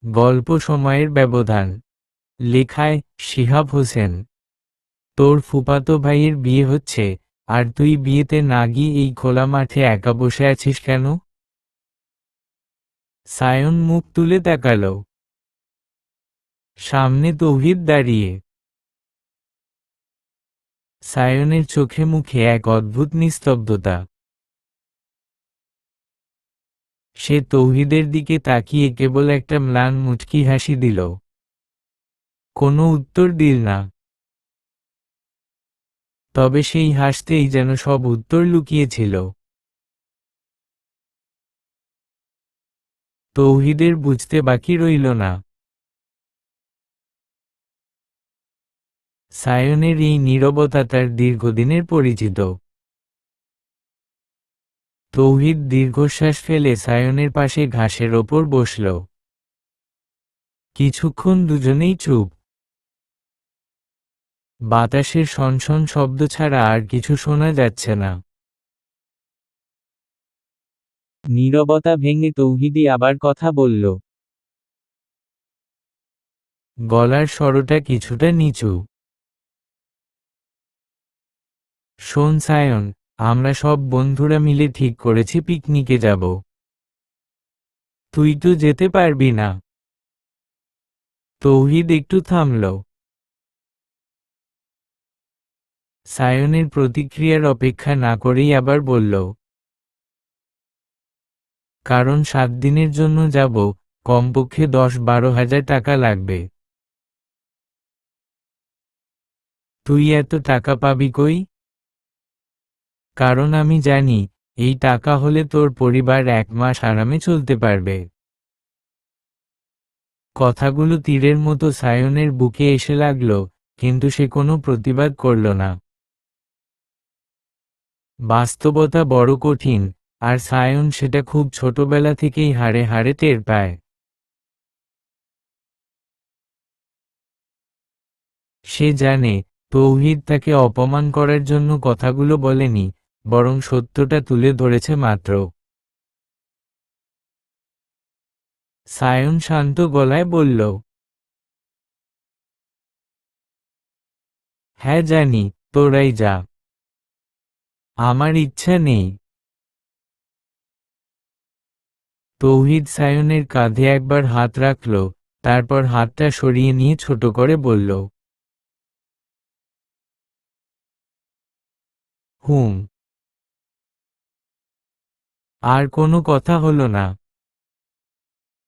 গল্প সময়ের ব্যবধান। লেখায় শিহাব হোসেন। তোর ফুফাতো ভাইয়ের বিয়ে হচ্ছে, আর তুই বিয়েতে না গিয়ে এই খোলা মাঠে একা বসে আছিস কেন? সায়ন মুখ তুলে তাকালো। সামনে তৌহিদ দাঁড়িয়ে। সায়নের চোখে মুখে এক অদ্ভুত নিস্তব্ধতা। সে তৌহিদের দিকে তাকিয়ে কেবল একটা ম্লান মুচকি হাসি দিল। কোনো উত্তর দিল না। তবে সেই হাসতেই যেন সব উত্তর লুকিয়েছিল। তৌহিদের বুঝতে বাকি রইল না। সায়নের এই নীরবতা তার দীর্ঘদিনের পরিচিত। তৌহিদ দীর্ঘশ্বাস ফেলে সায়নের পাশে ঘাসের ওপর বসল। কিছুক্ষণ দুজনেই চুপ। বাতাসের সনসন শব্দ ছাড়া আর কিছু শোনা যাচ্ছে না। নীরবতা ভেঙে তৌহিদি আবার কথা বলল। গলার স্বরটা কিছুটা নিচু। শোন সায়ন, আমরা সব বন্ধুরা মিলে ঠিক করেছি পিকনিকে যাব। তুই তো যেতে পারবি না। তৌহিদ একটু থামল। সায়নের প্রতিক্রিয়ার অপেক্ষা না করেই আবার বলল, কারণ 7 দিনের জন্য যাব, কমপক্ষে 10-12 হাজার টাকা লাগবে। তুই এত টাকা পাবি কই? কারণ আমি জানি, এই টাকা হলে তোর পরিবার 1 মাস আরামে চলতে পারবে। কথাগুলো তীরের মতো সায়নের বুকে এসে লাগল, কিন্তু সে কোনো প্রতিবাদ করল না। বাস্তবতা বড় কঠিন, আর সায়ন সেটা খুব ছোটবেলা থেকেই হাড়ে হাড়ে টের পায়। সে জানে, তৌহিদ তাকে অপমান করার জন্য কথাগুলো বলেনি, বরং সত্যটা তুলে ধরেছে মাত্র। সায়ন শান্ত গলায় বলল, হ্যাঁ জানি, তোরাই যা। আমার ইচ্ছা নেই। তৌহিদ সায়নের কাঁধে একবার হাত রাখল, তারপর হাতটা সরিয়ে নিয়ে ছোট করে বলল, হুম। আর কোনো কথা হলো না।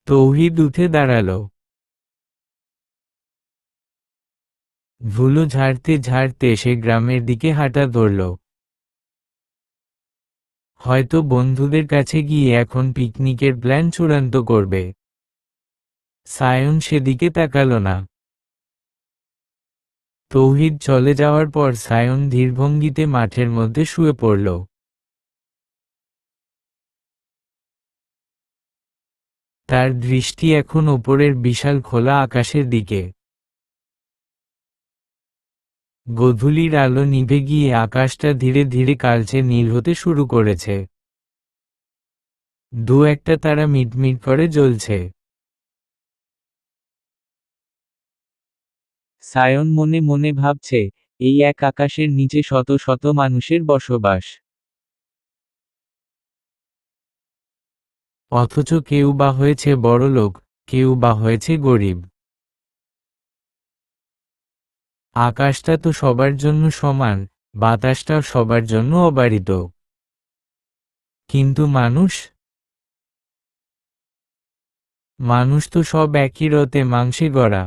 তৌহিদ উঠে দাঁড়াল। ধুলো ঝাড়তে ঝাড়তে সে গ্রামের দিকে হাঁটা ধরল। হয়তো বন্ধুদের কাছে গিয়ে এখন পিকনিকের প্ল্যান চূড়ান্ত করবে। সায়ন সেদিকে তাকাল না। তৌহিদ চলে যাওয়ার পর সায়ন ধীরভঙ্গিতে মাঠের মধ্যে শুয়ে পড়ল। তার দৃষ্টি এখন ওপরের বিশাল খোলা আকাশের দিকে। গোধূলির আলো নিভে গিয়ে আকাশটা ধীরে ধীরে কালচে নীল হতে শুরু করেছে। 2-1টা তারা মিটমিট করে জ্বলছে। সায়ন মনে মনে ভাবছে, এই এক আকাশের নিচে শত শত মানুষের বসবাস। অথচ কেউ বা হয়েছে বড়লোক, কেউ বা হয়েছে গরিব। আকাশটা তো সবার জন্য সমান, বাতাসটাও সবার জন্য অবারিত। কিন্তু মানুষ মানুষ তো সব একই রতে মাংসে গড়া।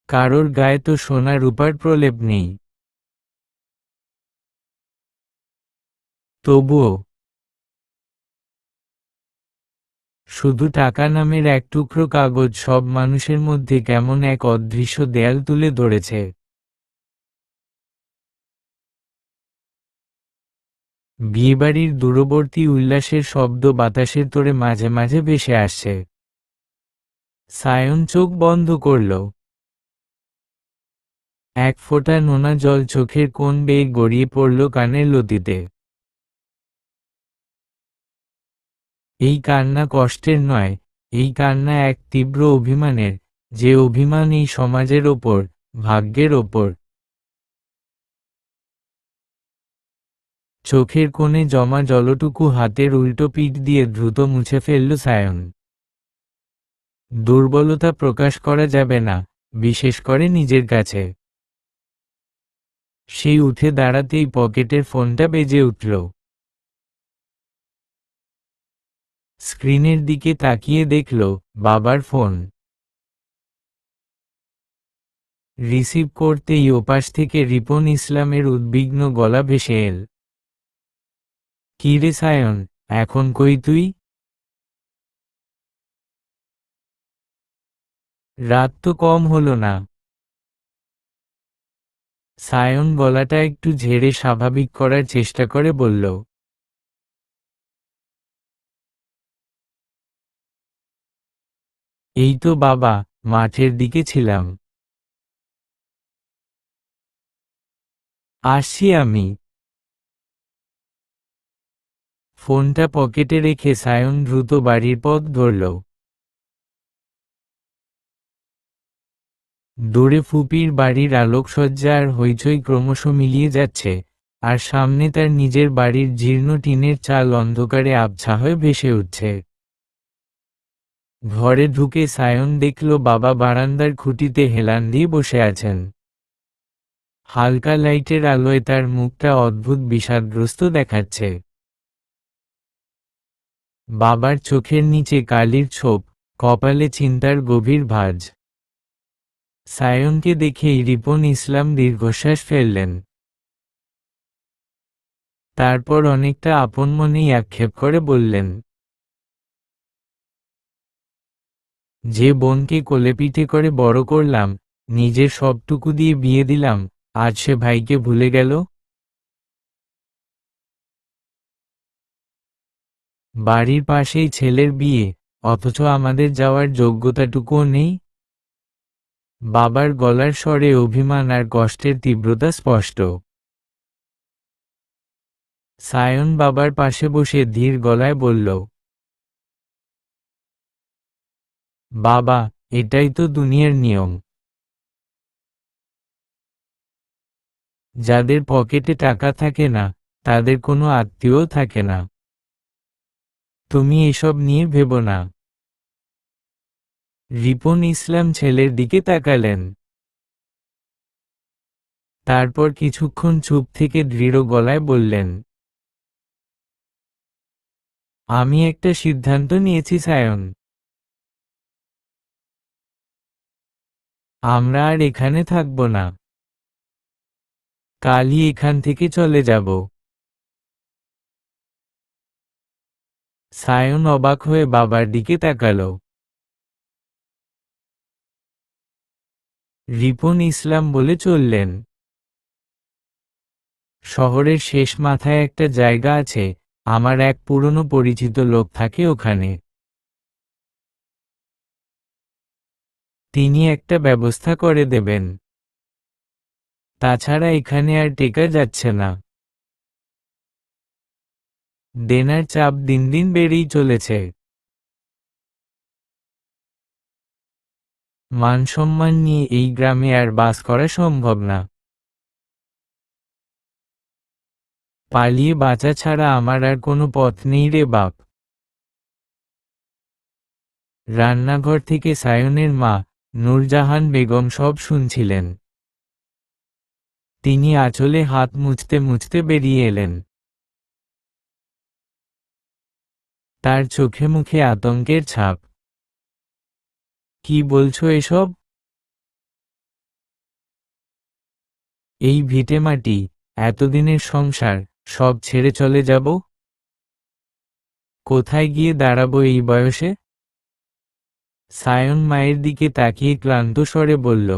কারোর গায়ে তো সোনা রূপার প্রলেপ নেই। তবুও শুধু টাকা নামের এক টুকরো কাগজ সব মানুষের মধ্যে কেমন এক অদৃশ্য দেয়াল তুলে ধরেছে। বিয়েবাড়ির দূরবর্তী উল্লাসের শব্দ বাতাসের তোড়ে মাঝে মাঝে ভেসে আসছে। সায়ন চোখ বন্ধ করল। এক ফোঁটা নোনা জল চোখের কোণ বেয়ে গড়িয়ে পড়ল কানের লতিতে। এই কান্না কষ্টের নয়, এই কান্না এক তীব্র অভিমানের, যে অভিমান এই সমাজের ওপর, ভাগ্যের ওপর। চোখের কোণে জমা জলটুকু হাতের উল্টো পিঠ দিয়ে দ্রুত মুছে ফেলল সায়ন। দুর্বলতা প্রকাশ করা যাবে না, বিশেষ করে নিজের কাছে। সেই উঠে দাঁড়াতেই পকেটের ফোনটা বেজে উঠল। স্ক্রিনের দিকে তাকিয়ে দেখল বাবার ফোন। রিসিভ করতেই ওপাশ থেকে রিপন ইসলামের উদ্বিগ্ন গলা ভেসে এল। কি রে সায়ন, এখন কই তুই? রাত তো কম হলো না। সায়ন গলাটা একটু ঝেড়ে স্বাভাবিক করার চেষ্টা করে বলল, এই তো বাবা, মাঠের দিকে ছিলাম। আসছি আমি। ফোনটা পকেটে রেখে সায়ন দ্রুত বাড়ির পথ ধরল। দূরে ফুপির বাড়ির আলোকসজ্জা আর হইচই ক্রমশ মিলিয়ে যাচ্ছে, আর সামনে তার নিজের বাড়ির জীর্ণ টিনের চাল অন্ধকারে আবছা হয়ে ভেসে উঠছে। ঘরে ঢুকে সায়ন দেখল বাবা বারান্দার খুঁটিতে হেলান দিয়ে বসে আছেন। হালকা লাইটের আলোয় তার মুখটা অদ্ভুত বিষাদগ্রস্ত দেখাচ্ছে। বাবার চোখের নিচে কালির ছোপ, কপালে চিন্তার গভীর ভাঁজ। সায়নকে দেখেই রিপন ইসলাম দীর্ঘশ্বাস ফেললেন। তারপর অনেকটা আপন মনেই আক্ষেপ করে বললেন, যে বোনকে কোলেপিঠে করে বড় করলাম, নিজের সবটুকু দিয়ে বিয়ে দিলাম, আজ সে ভাইকে ভুলে গেল। বাড়ির পাশেই ছেলের বিয়ে, অথচ আমাদের যাওয়ার যোগ্যতাটুকুও নেই। বাবার গলার স্বরে অভিমান আর কষ্টের তীব্রতা স্পষ্ট। সায়ন বাবার পাশে বসে ধীর গলায় বলল, বাবা, এটাই তো দুনিয়ার নিয়ম। যাদের পকেটে টাকা থাকে না, তাদের কোনো আত্মীয় থাকে না। তুমি এসব নিয়ে ভেবো না। রিপন ইসলাম ছেলের দিকে তাকালেন। তারপর কিছুক্ষণ চুপ থেকে দৃঢ় গলায় বললেন, আমি একটা সিদ্ধান্ত নিয়েছি সায়ন। আমরা আর এখানে থাকব না। কালই এখান থেকে চলে যাব। সায়ন অবাক হয়ে বাবার দিকে তাকাল। রিপন ইসলাম বলে চললেন, শহরের শেষ মাথায় একটা জায়গা আছে, আমার এক পুরনো পরিচিত লোক থাকে ওখানে। তিনি একটা ব্যবস্থা করে দেবেন। তাছাড়া এখানে আর টেকা যাচ্ছে না। দেনার চাপ দিন দিন বেড়েই চলেছে। মান-সম্মান নিয়ে এই গ্রামে আর বাস করা সম্ভব না। পালিয়ে বাঁচা ছাড়া আমার আর কোনো পথ নেই রে বাপ। রান্নাঘর থেকে সায়নের মা, নূরজাহান বেগম সব শুনছিলেন। তিনি আঁচলে হাত মুছতে মুছতে বেরিয়ে এলেন। তার চোখে মুখে আতঙ্কের ছাপ। কি বলছো এসব? এই ভিটেমাটি, এতদিনের সংসার, সব ছেড়ে চলে যাব? কোথায় গিয়ে দাঁড়াবো এই বয়সে? সায়ন মায়ের দিকে তাকিয়ে ক্লান্ত স্বরে বলল,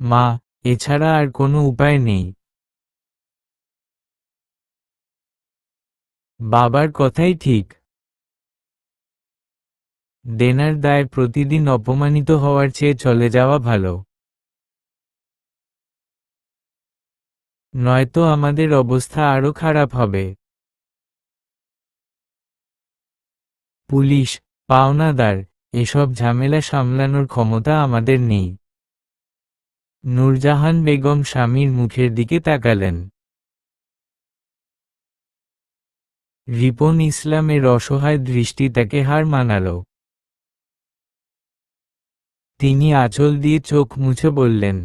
মা, এছাড়া আর কোনো উপায় নেই। বাবার কথাই ঠিক। দেনার দায় প্রতিদিন অপমানিত হওয়ার চেয়ে চলে যাওয়া ভালো। নয়তো আমাদের অবস্থা আরো খারাপ হবে। পুলিশ, পাওনাদার, এসব ঝামেলা সামলানোর ক্ষমতা আমাদের নেই। নূরজাহান বেগম স্বামীর মুখের দিকে তাকালেন। রিপন ইসলামের অসহায় দৃষ্টি তাকে হার মানাল। তিনি আঁচল দিয়ে চোখ মুছে বললেন,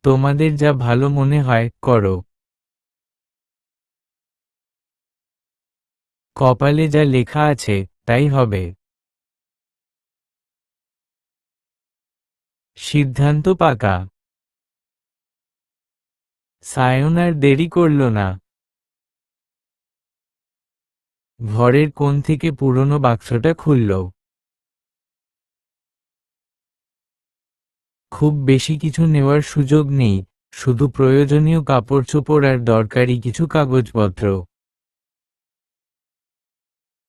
তোমাদের যা ভালো মনে হয় করো। কপালে যা লেখা আছে তাই হবে। সিদ্ধান্ত পাকা। সায়ন আর দেরি করল না। ঘরের কোণ থেকে পুরনো বাক্সটা খুলল। খুব বেশি কিছু নেওয়ার সুযোগ নেই, শুধু প্রয়োজনীয় কাপড়চোপড় আর দরকারি কিছু কাগজপত্র।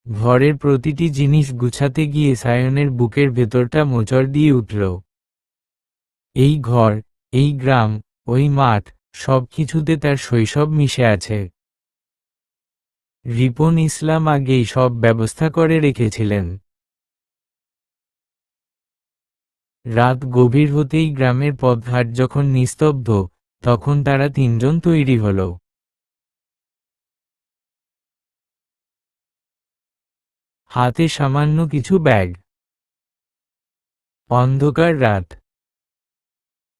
ঘরের প্রতিটি জিনিস গুছাতে গিয়ে সায়নের বুকের ভেতরটা মোচড় দিয়ে উঠল। এই ঘর, এই গ্রাম, ওই মাঠ, সব কিছুতে তার শৈশব মিশে আছে। রিপন ইসলাম আগেই সব ব্যবস্থা করে রেখেছিলেন। রাত গভীর হতেই গ্রামের পথঘাট যখন নিস্তব্ধ, তখন তারা তিনজন তৈরি হল। হাতে সামান্য কিছু ব্যাগ। অন্ধকার রাত।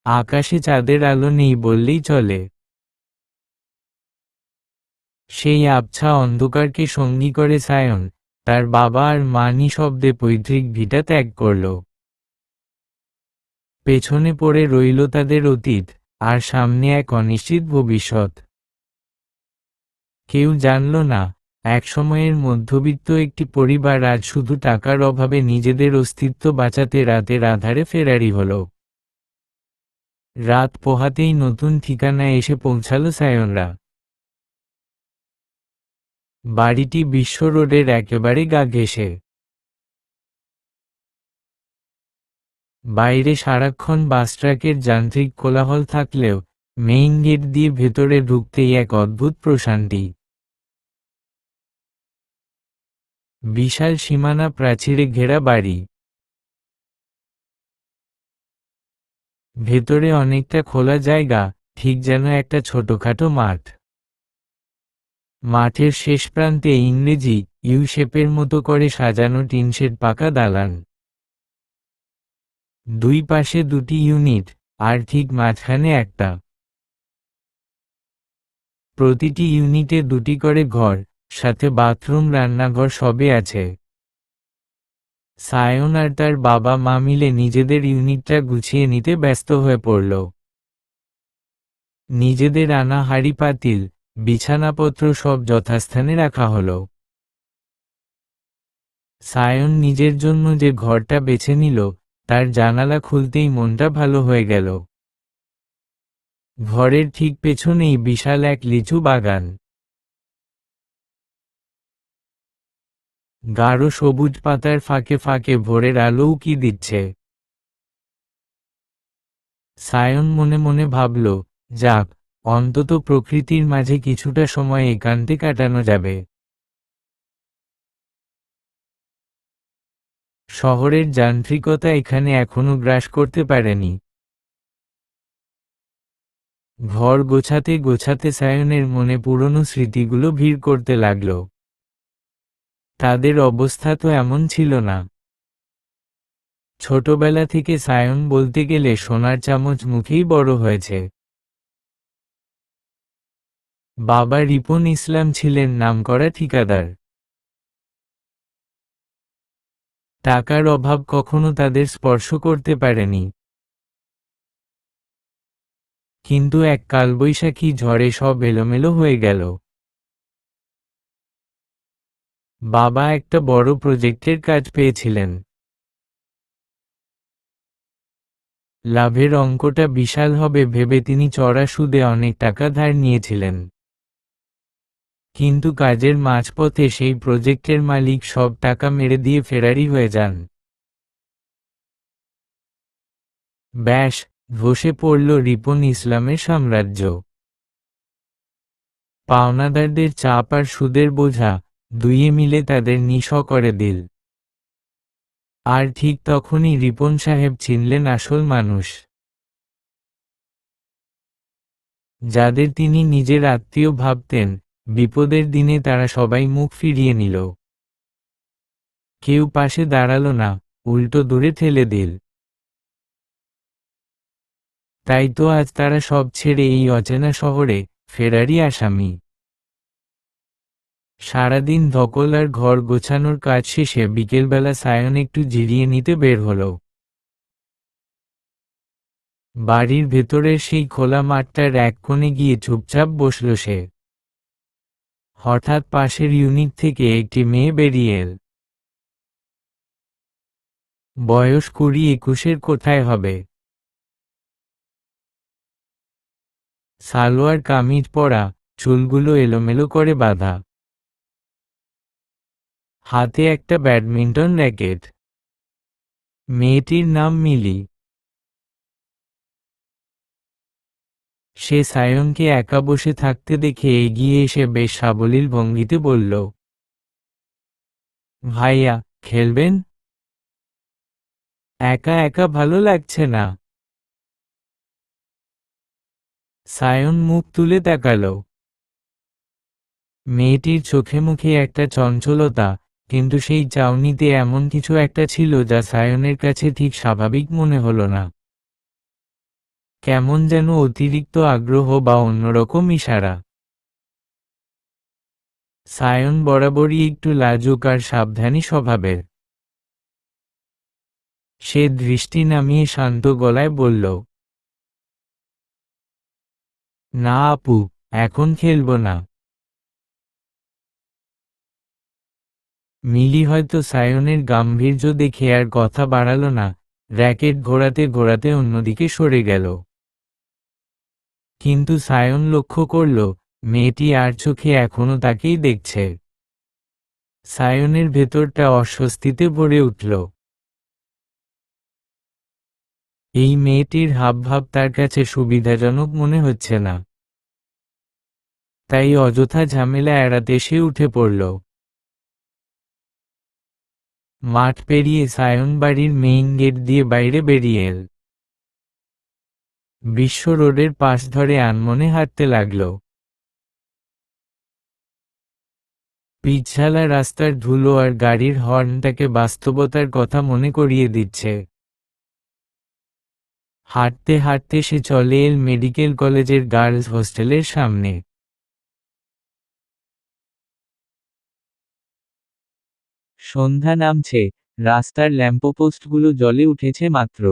আকাশে চাঁদের আলো নেই বললেই চলে। সেই আবছা অন্ধকারকে সঙ্গী করে সায়ন, তার বাবা আর মা নিঃশব্দে পৈতৃক ভিটা ত্যাগ করল। পেছনে পড়ে রইল তাদের অতীত, আর সামনে এক অনিশ্চিত ভবিষ্যৎ। কেউ জানল না, একসময়ের মধ্যবিত্ত একটি পরিবার আজ শুধু টাকার অভাবে নিজেদের অস্তিত্ব বাঁচাতে রাতের আধারে ফেরারি হল। রাত পোহাতেই নতুন ঠিকানায় এসে পৌঁছালো সায়নরা। বাড়িটি বিশ্ব রোডের একেবারে গা ঘেঁষে। বাইরে সারাক্ষণ বাস ট্রাকের যান্ত্রিক কোলাহল থাকলেও মেইন গেট দিয়ে ভেতরে ঢুকতেই এক অদ্ভুত প্রশান্তি। বিশাল সীমানা প্রাচীরে ঘেরা বাড়ি। ভেতরে অনেকটা খোলা জায়গা, ঠিক যেন একটা ছোটখাটো মাঠ। মাঠের শেষ প্রান্তে ইংরেজি ইউ শেপের মতো করে সাজানো টিনশেড পাকা দালান। দুই পাশে দুটি ইউনিট, আর ঠিক মাঝখানে একটা। প্রতিটি ইউনিটে দুটি করে ঘর, সাথে বাথরুম রান্নাঘর সবই আছে। সায়ন আর তার বাবা মা মিলে নিজেদের ইউনিটটা গুছিয়ে নিতে ব্যস্ত হয়ে পড়ল। নিজেদের আনা হাঁড়ি পাতিল, বিছানাপত্র সব যথাস্থানে রাখা হলো। সায়ন নিজের জন্য যে ঘরটা বেছে নিল, তার জানালা খুলতেই মনটা ভালো হয়ে গেল। ঘরের ঠিক পেছনেই বিশাল এক লিচু বাগান। গাঢ় সবুজ পাতার ফাঁকে ফাঁকে ভোরের আলো উকি দিচ্ছে। সায়ন মনে মনে ভাবল, যাক, অন্তত প্রকৃতির মাঝে কিছুটা সময় একান্তে কাটানো যাবে। শহরের যান্ত্রিকতা এখানে এখনো গ্রাস করতে পারেনি। ঘর গোছাতে গোছাতে সায়নের মনে পুরনো স্মৃতিগুলো ভিড় করতে লাগল। তাদের অবস্থা তো এমন ছিল না। ছোটবেলা থেকে সায়ন বলতে গেলে সোনার চামচ মুখেই বড় হয়েছে। বাবা রিপন ইসলাম ছিলেন নামকরা ঠিকাদার। টাকার অভাব কখনো তাদের স্পর্শ করতে পারেনি। কিন্তু এক কালবৈশাখী ঝড়ে সব এলোমেলো হয়ে গেল। বাবা একটা বড় প্রজেক্টের কাজ পেয়েছিলেন। লাভের অঙ্কটা বিশাল হবে ভেবে তিনি চড়া সুদে অনেক টাকা ধার নিয়েছিলেন। কিন্তু কাজের মাঝপথে সেই প্রজেক্টের মালিক সব টাকা মেরে দিয়ে ফেরারি হয়ে যান। ব্যাস, ধসে পড়ল রিপন ইসলামের সাম্রাজ্য। পাওনাদারদের চাপ আর সুদের বোঝা দুইয়ে মিলে তাদের নিঃস্ব করে দিল। আর ঠিক তখনই রিপন সাহেব চিনলেন আসল মানুষ, যাদের তিনি নিজের আত্মীয় ভাবতেন। বিপদের দিনে তারা সবাই মুখ ফিরিয়ে নিল, কেউ পাশে দাঁড়ালো না, উল্টো দূরে ঠেলে দিল। তাই তো আজ তারা সব ছেড়ে এই অচেনা শহরে ফেরারই আসামি। সারাদিন ধকল আর ঘর গোছানোর কাজ শেষে বিকেলবেলা সায়ন একটু জিরিয়ে নিতে বের হলো। বাড়ির ভেতরের সেই খোলা মাঠটার এক কোণে গিয়ে চুপচাপ বসল সে। হঠাৎ পাশের ইউনিট থেকে একটি মেয়ে বেরিয়ে এল। বয়স 20-21 কোথায় হবে। সালোয়ার কামিজ পরা, চুলগুলো এলোমেলো করে বাঁধা, হাতে একটা ব্যাডমিন্টন র্যাকেট। মেয়েটির নাম মিলি। সে সায়নকে একা বসে থাকতে দেখে এগিয়ে এসে বেশ সাবলীল ভঙ্গিতে বলল, ভাইয়া, খেলবেন? একা একা ভালো লাগছে না। সায়ন মুখ তুলে তাকালো। মেয়েটির চোখে মুখে একটা চঞ্চলতা, কিন্তু সেই চাউনিতে এমন কিছু একটা ছিল যা সায়নের কাছে ঠিক স্বাভাবিক মনে হলো না। কেমন যেন অতিরিক্ত আগ্রহ বা অন্যরকম ইশারা। সায়ন বরাবরই একটু লাজুক আর সাবধানী স্বভাবের। সে দৃষ্টি নামিয়ে শান্ত গলায় বলল, না আপু, এখন খেলবো না। মিলি হয়তো সায়নের গাম্ভীর্য দেখে আর কথা বাড়ালো না, র্যাকেট ঘোরাতে ঘোরাতে অন্যদিকে সরে গেল। কিন্তু সায়ন লক্ষ্য করল, মেয়েটি আর চোখে এখনো তাকেই দেখছে। সায়নের ভেতরটা অস্বস্তিতে ভরে উঠল। এই মেয়েটির হাবভাব তার কাছে সুবিধাজনক মনে হচ্ছে না। তাই অযথা ঝামেলা এড়াতে সে উঠে পড়ল। মাঠ পেরিয়ে সায়ন বাড়ির মেইন গেট দিয়ে বাইরে বেরিয়ে এল। বিশ্ব রোডের পাশ ধরে আনমনে হাঁটতে লাগল। পিছঝালা রাস্তার ধুলো আর গাড়ির হর্ন তাকে বাস্তবতার কথা মনে করিয়ে দিচ্ছে। হাঁটতে হাঁটতে সে চলে এল মেডিকেল কলেজের গার্লস হোস্টেলের সামনে। সন্ধ্যা নামছে, রাস্তার ল্যাম্পপোস্টগুলো জ্বলে উঠেছে মাত্র।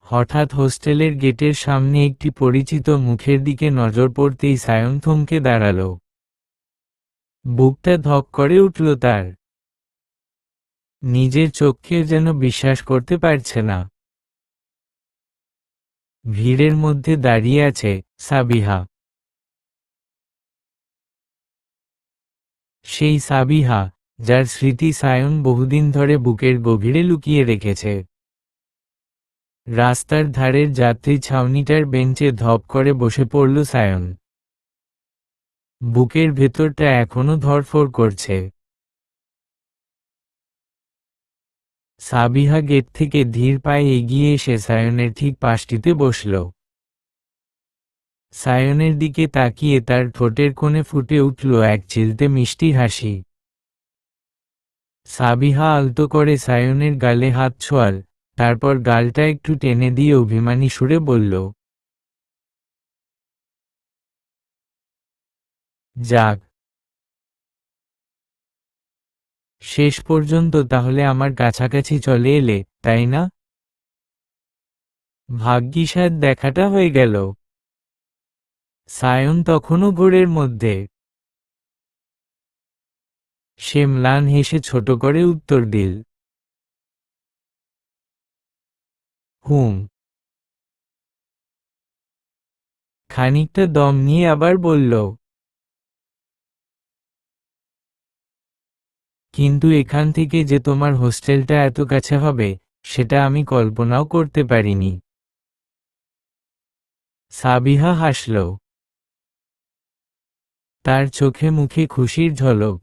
হঠাৎ হোস্টেলের গেটের সামনে একটি পরিচিত মুখের দিকে নজর পড়তেই সায়ন থমকে দাঁড়াল। বুকটা ধক করে উঠল তার। নিজের চোখকে যেন বিশ্বাস করতে পারছে না। ভিড়ের মধ্যে দাঁড়িয়ে আছে সাবিহা। সেই সাবিহা, যার স্মৃতি সায়ন বহুদিন ধরে বুকের গভীরে লুকিয়ে রেখেছে। রাস্তার ধারের যাত্রী ছাউনিটার বেঞ্চে ধপ করে বসে পড়ল সায়ন। বুকের ভেতরটা এখনো ধড়ফড় করছে। সাবিহা গেট থেকে ধীর পায়ে এগিয়ে এসে সায়নের ঠিক পাশটিতে বসল। সায়নের দিকে তাকিয়ে তার ঠোঁটের কোণে ফুটে উঠল এক চিলতে মিষ্টি হাসি। সাবিহা আলতো করে সায়নের গালে হাত ছোঁয়াল, তারপর গালটা একটু টেনে দিয়ে অভিমানী সুরে বলল, যাক, শেষ পর্যন্ত তাহলে আমার কাছাকাছি চলে এলে, তাই না? ভাগ্যিস আজ দেখাটা হয়ে গেল। সায়ন তখনও ঘোরের মধ্যে। সে ম্লান হেসে ছোট করে উত্তর দিল, হুম। খানিকটা দম নিয়ে আবার বলল, কিন্তু এখান থেকে যে তোমার হোস্টেলটা এত কাছে হবে, সেটা আমি কল্পনাও করতে পারিনি। সাবিহা হাসল। তার চোখে মুখে খুশির ঝলক।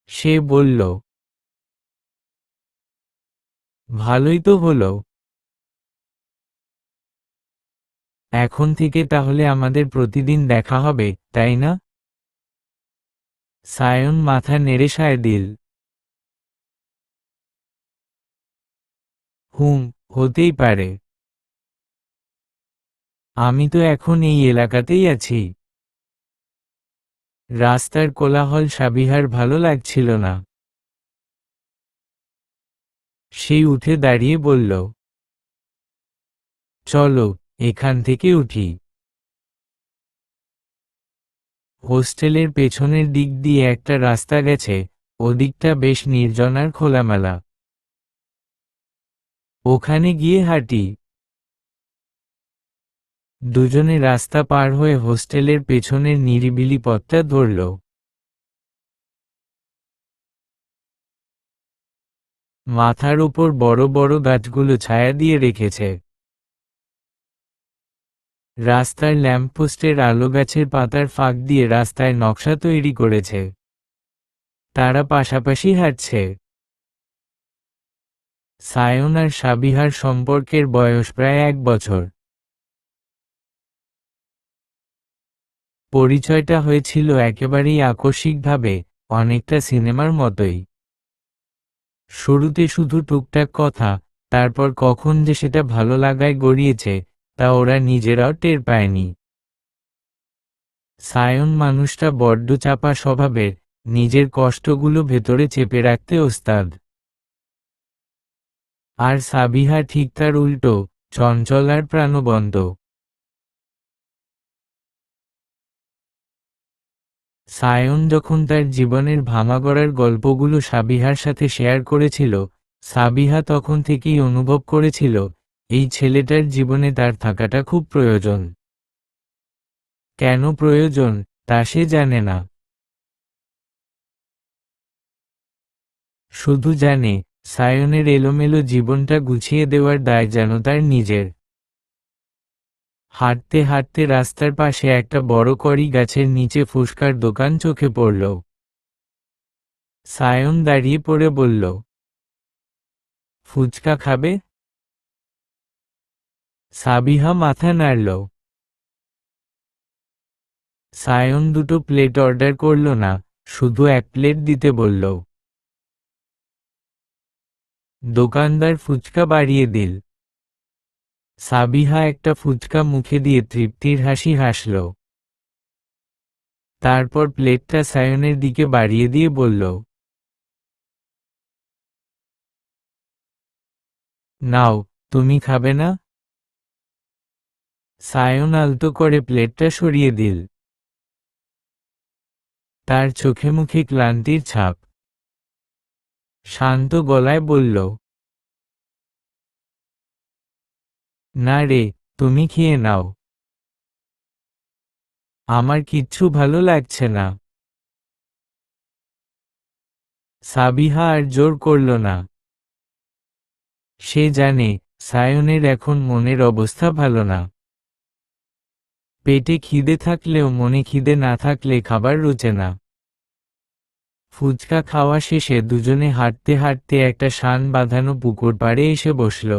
সে বলল, ভালোই তো হলো। এখন থেকে তাহলে আমাদের প্রতিদিন দেখা হবে, তাই না? সায়ন মাথা নেড়ে সায় দিল। হুম, হতেই পারে। আমি তো এখন এই এলাকাতেই আছি। রাস্তার কোলাহল সাবিহার ভালো লাগছিল না। সে উঠে দাঁড়িয়ে বলল, চলো, এখান থেকে উঠি। হোস্টেলের পেছনের দিক দিয়ে একটা রাস্তা গেছে, ওদিকটা বেশ নির্জন আর খোলামেলা। ওখানে গিয়ে হাঁটি। দুজনে রাস্তা পার হয়ে হোস্টেলের পেছনের নিরিবিলি পথটা ধরল। মাথার উপর বড় বড় গাছগুলো ছায়া দিয়ে রেখেছে। রাস্তার ল্যাম্পপোস্টের আলো গাছের পাতার ফাঁক দিয়ে রাস্তায় নকশা তৈরি করেছে। তারা পাশাপাশি হাঁটছে। সায়ন আর সাবিহার সম্পর্কের বয়স প্রায় 1 বছর। পরিচয়টা হয়েছিল একেবারেই আকস্মিকভাবে, অনেকটা সিনেমার মতোই। শুরুতে শুধু টুকটাক কথা, তারপর কখন যে সেটা ভালো লাগায় গড়িয়েছে তা ওরা নিজেরাও টের পায়নি। সায়ন মানুষটা বড্ড চাপা স্বভাবের, নিজের কষ্টগুলো ভেতরে চেপে রাখতে ওস্তাদ। আর সাবিহা ঠিক তার উল্টো, চঞ্চল আর প্রাণবন্ত। সায়ন যখন তার জীবনের ভাঙাগড়ার গল্পগুলো সাবিহার সাথে শেয়ার করেছিল, সাবিহা তখন থেকেই অনুভব করেছিল এই ছেলেটার জীবনে তার থাকাটা খুব প্রয়োজন। কেন প্রয়োজন, তা সে জানে না। শুধু জানে, সায়নের এলোমেলো জীবনটা গুছিয়ে দেওয়ার দায় যেন তার নিজের। হাঁটতে হাঁটতে রাস্তার পাশে একটা বড় কড়ি গাছের নিচে ফুসকার দোকান চোখে পড়ল। সায়ন দাঁড়িয়ে পড়ে বলল, ফুচকা খাবে? সাবিহা মাথা নাড়ল। সায়ন 2টো প্লেট অর্ডার করল না, শুধু 1 প্লেট দিতে বলল। দোকানদার ফুচকা বাড়িয়ে দিল। সাবিহা একটা ফুচকা মুখে দিয়ে তৃপ্তির হাসি হাসল। তারপর প্লেটটা সায়নের দিকে বাড়িয়ে দিয়ে বলল, নাও, তুমি খাবে না? সায়ন আলতো করে প্লেটটা সরিয়ে দিল। তার চোখে মুখে ক্লান্তির ছাপ। শান্ত গলায় বলল, না রে, তুমি খেয়ে নাও। আমার কিচ্ছু ভালো লাগছে না। সাবিহা আর জোর করল না। সে জানে, সায়নের এখন মনের অবস্থা ভালো না। পেটে খিদে থাকলেও মনে খিদে না থাকলে খাবার রুচে না। ফুচকা খাওয়া শেষে দুজনে হাঁটতে হাঁটতে একটা শান বাঁধানো পুকুর পাড়ে এসে বসল।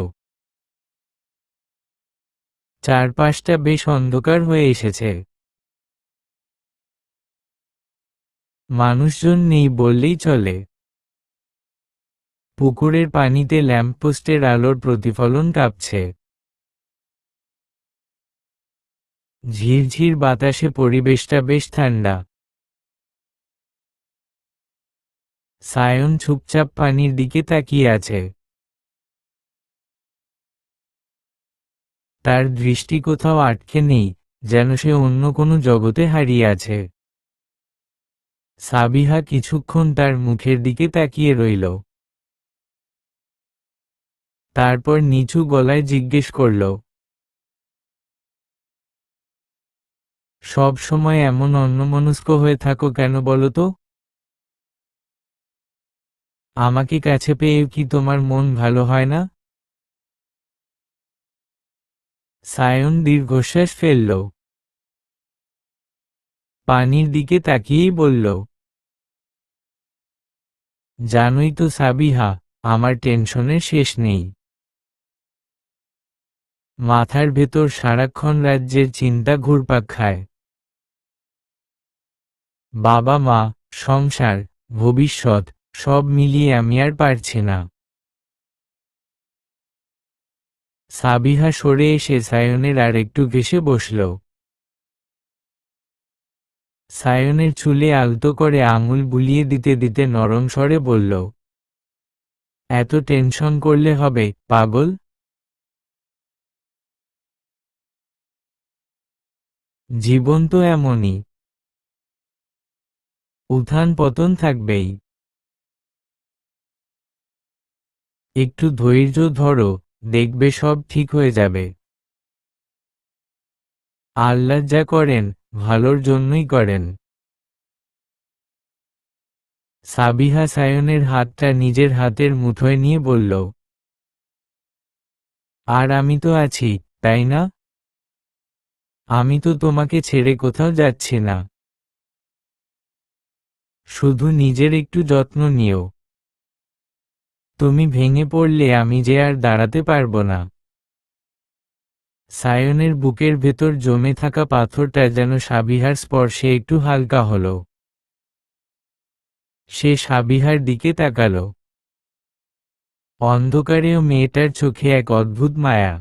চারপাশটা বেশ অন্ধকার হয়ে এসেছে। মানুষজন নেই বললেই চলে। পুকুরের পানিতে ল্যাম্পপোস্টের আলোর প্রতিফলন কাঁপছে। ঝিরঝির বাতাসে পরিবেশটা বেশ ঠান্ডা। সায়ন চুপচাপ পানির দিকে তাকিয়ে আছে। তার দৃষ্টি কোথাও আটকে নেই, যেন সে অন্য কোনো জগতে হারিয়ে আছে। সাবিহা কিছুক্ষণ তার মুখের দিকে তাকিয়ে রইল। তারপর নিচু গলায় জিজ্ঞেস করল, সব সময় এমন অন্যমনস্ক হয়ে থাকো কেন বলো তো? আমাকে কাছে পেয়ে কি তোমার মন ভালো হয় না? সায়ন দীর্ঘশ্বাস ফেলল। পানির দিকে তাকিয়েই বলল, জানোই তো সাবিহা, আমার টেনশনের শেষ নেই। মাথার ভেতর সারাক্ষণ রাজ্যের চিন্তা ঘুরপাক খায়। বাবা মা, সংসার, ভবিষ্যৎ, সব মিলিয়ে আমি আর পারছি না। সাবিহা সরে এসে সায়নের আর একটু ঘেঁষে বসল। সায়নের চুলে আলতো করে আঙুল বুলিয়ে দিতে দিতে নরম স্বরে বলল, এত টেনশন করলে হবে, পাগল? জীবন তো এমনই, উত্থান পতন থাকবেই। একটু ধৈর্য ধরো, দেখবে সব ঠিক হয়ে যাবে। আল্লাহ যা করেন, ভালোর জন্যই করেন। সাবিহা সায়নের হাতটা নিজের হাতের মুঠোয় নিয়ে বলল, আর আমি তো আছি, তাই না? আমি তো তোমাকে ছেড়ে কোথাও যাচ্ছি না। শুধু নিজের একটু যত্ন নিও। তুমি ভেঙে পড়লে আমি যে আর দাঁড়াতে পারবো না। সায়নের বুকের ভেতর জমে থাকা পাথরটা যেন সাবিহার স্পর্শে একটু হালকা হলো। সে সাবিহার দিকে তাকালো। অন্ধকারেও মেয়েটার চোখে এক অদ্ভুত মায়া।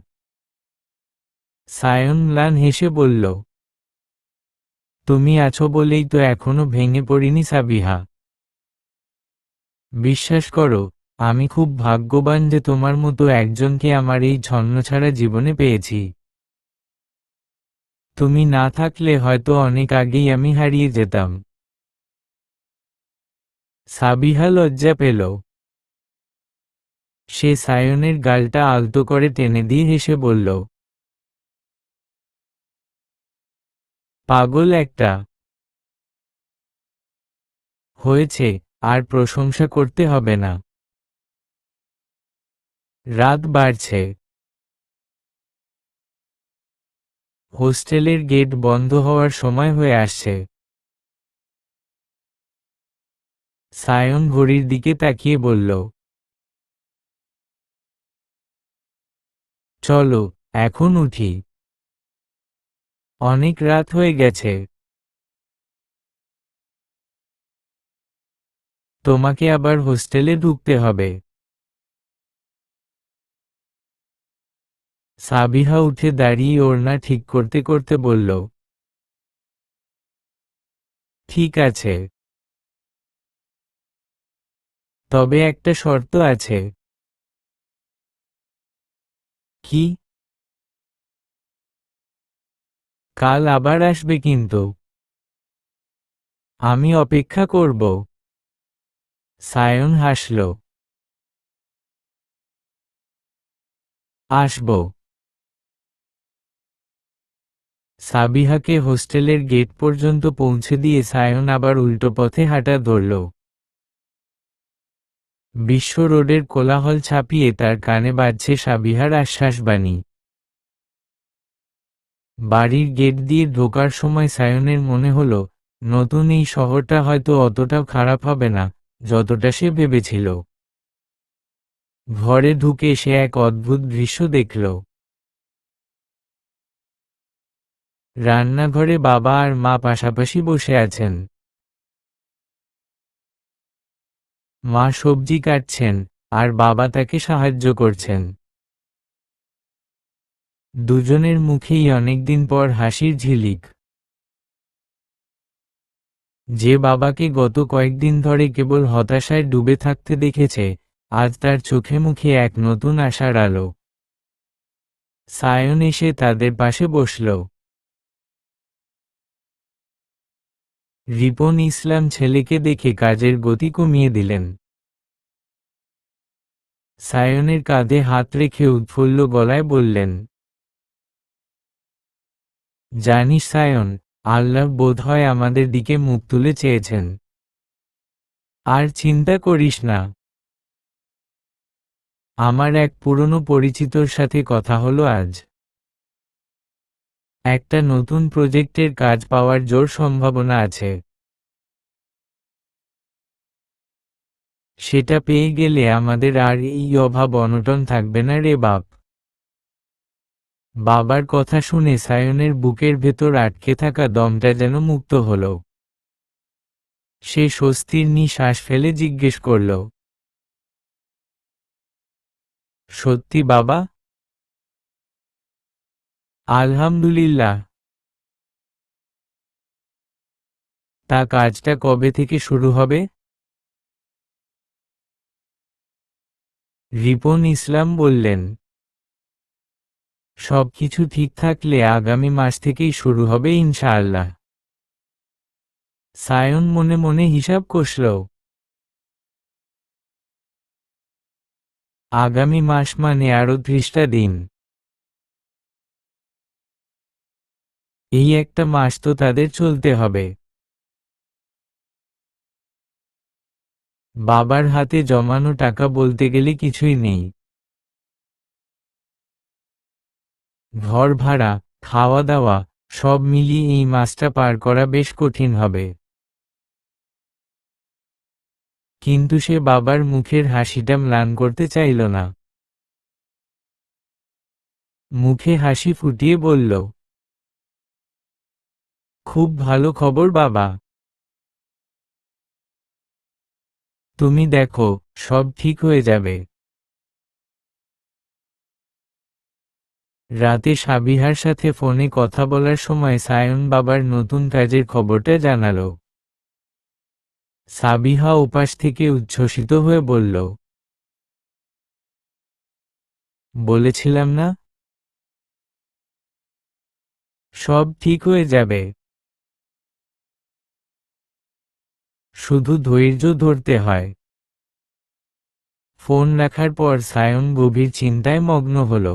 সায়ন ম্লান হেসে বলল, তুমি আছো বলেই তো এখনো ভেঙে পড়িনি সাবিহা। বিশ্বাস করো, আমি খুব ভাগ্যবান যে তোমার মতো একজনকে আমার এই ছন্নছাড়া জীবনে পেয়েছি। তুমি না থাকলে হয়তো অনেক আগেই আমি হারিয়ে যেতাম। সাবিহা লজ্জা পেল। সে সায়নের গালটা আলতো করে টেনে দিয়ে হেসে বলল, পাগল একটা। হয়েছে, আর প্রশংসা করতে হবে না। রাত বাড়ছে। হোস্টেলের গেট বন্ধ হওয়ার সময় হয়ে আসছে। সায়ন ঘড়ির দিকে তাকিয়ে বলল, চলো, এখন উঠি। অনেক রাত হয়ে গেছে। তোমাকে আবার হোস্টেলে ঢুকতে হবে। সাবিহা উঠে দাঁড়িয়ে ওড়না ঠিক করতে করতে বলল, ঠিক আছে, তবে একটা শর্ত আছে। কি? কাল আবার আসবে কিন্তু। আমি অপেক্ষা করব। সায়ন হাসল। আসব। সাবিহাকে হোস্টেলের গেট পর্যন্ত পৌঁছে দিয়ে সায়ন আবার উল্টো পথে হাঁটা ধরল। বিশ্ব রোডের কোলাহল ছাপিয়ে তার কানে বাজছে সাবিহার আশ্বাসবাণী। বাড়ির গেট দিয়ে ঢোকার সময় সায়নের মনে হলো, নতুন এই শহরটা হয়তো অতটাও খারাপ হবে না, যতটা সে ভেবেছিল। ঘরে ঢুকে সে এক অদ্ভুত দৃশ্য দেখল। রান্নাঘরে বাবা আর মা পাশাপাশি বসে আছেন। মা সবজি কাটছেন, আর বাবা তাকে সাহায্য করছেন। দুজনের মুখেই অনেকদিন পর হাসির ঝিলিক। যে বাবাকে গত কয়েকদিন ধরে কেবল হতাশায় ডুবে থাকতে দেখেছে, আজ তার চোখে মুখে এক নতুন আশার আলো। সায়ন এসে তাদের পাশে বসল। রিপন ইসলাম ছেলেকে দেখে কাজের গতি কমিয়ে দিলেন। সায়নের কাঁধে হাত রেখে উৎফুল্ল গলায় বললেন, জানিস সায়ন, আল্লাহ বোধহয় আমাদের দিকে মুখ তুলে চেয়েছেন। আর চিন্তা করিস না। আমার এক পুরনো পরিচিতর সাথে কথা হলো আজ। একটা নতুন প্রজেক্টের কাজ পাওয়ার জোর সম্ভাবনা আছে। সেটা পেয়ে গেলে আমাদের আর এই অভাব অনটন থাকবে না রে বাপ। বাবার কথা শুনে সায়নের বুকের ভেতর আটকে থাকা দমটা যেন মুক্ত হলো। সে স্বস্তির নিঃশ্বাস ফেলে জিজ্ঞেস করল, সত্যি বাবা? আলহামদুলিল্লাহ। তা কাজটা কবে থেকে শুরু হবে? রিপন ইসলাম বললেন, সবকিছু ঠিক থাকলে আগামী মাস থেকেই শুরু হবে ইনশাআল্লাহ। সায়ন মনে মনে হিসাব কষল। আগামী মাস মানে আরো 30টা দিন। এই একটা মাস তো তাদের চলতে হবে। বাবার হাতে জমানো টাকা বলতে গেলে কিছুই নেই। ঘর ভাড়া, খাওয়া দাওয়া সব মিলিয়ে এই মাসটা পার করা বেশ কঠিন হবে। কিন্তু সে বাবার মুখের হাসিটা ম্লান করতে চাইল না। মুখে হাসি ফুটিয়ে বলল, খুব ভালো খবর বাবা। তুমি দেখো, সব ঠিক হয়ে যাবে। রাতে সাবিহার সাথে ফোনে কথা বলার সময় সায়ন বাবার নতুন কাজের খবরটা জানালো। সাবিহা ওপাশ থেকে উচ্ছ্বসিত হয়ে বলল, বলেছিলাম না, সব ঠিক হয়ে যাবে। শুধু ধৈর্য ধরতে হয়। ফোন রাখার পর সায়ন গভীর চিন্তায় মগ্ন হল।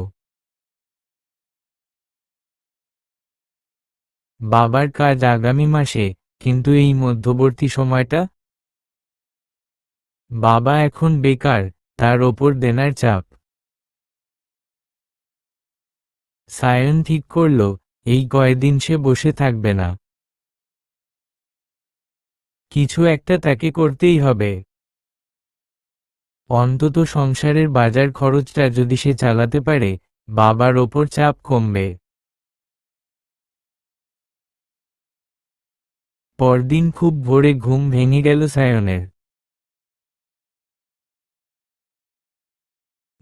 বাবার কাজ আগামী মাসে, কিন্তু এই মধ্যবর্তী সময়টা? বাবা এখন বেকার, তার ওপর দেনার চাপ। সায়ন ঠিক করল, এই কয়েকদিন সে বসে থাকবে না। কিছু একটা তাকে করতেই হবে। অন্তত সংসারের বাজার খরচটা যদি সে চালাতে পারে, বাবার ওপর চাপ কমবে। পরদিন খুব ভোরে ঘুম ভেঙে গেল সায়নের।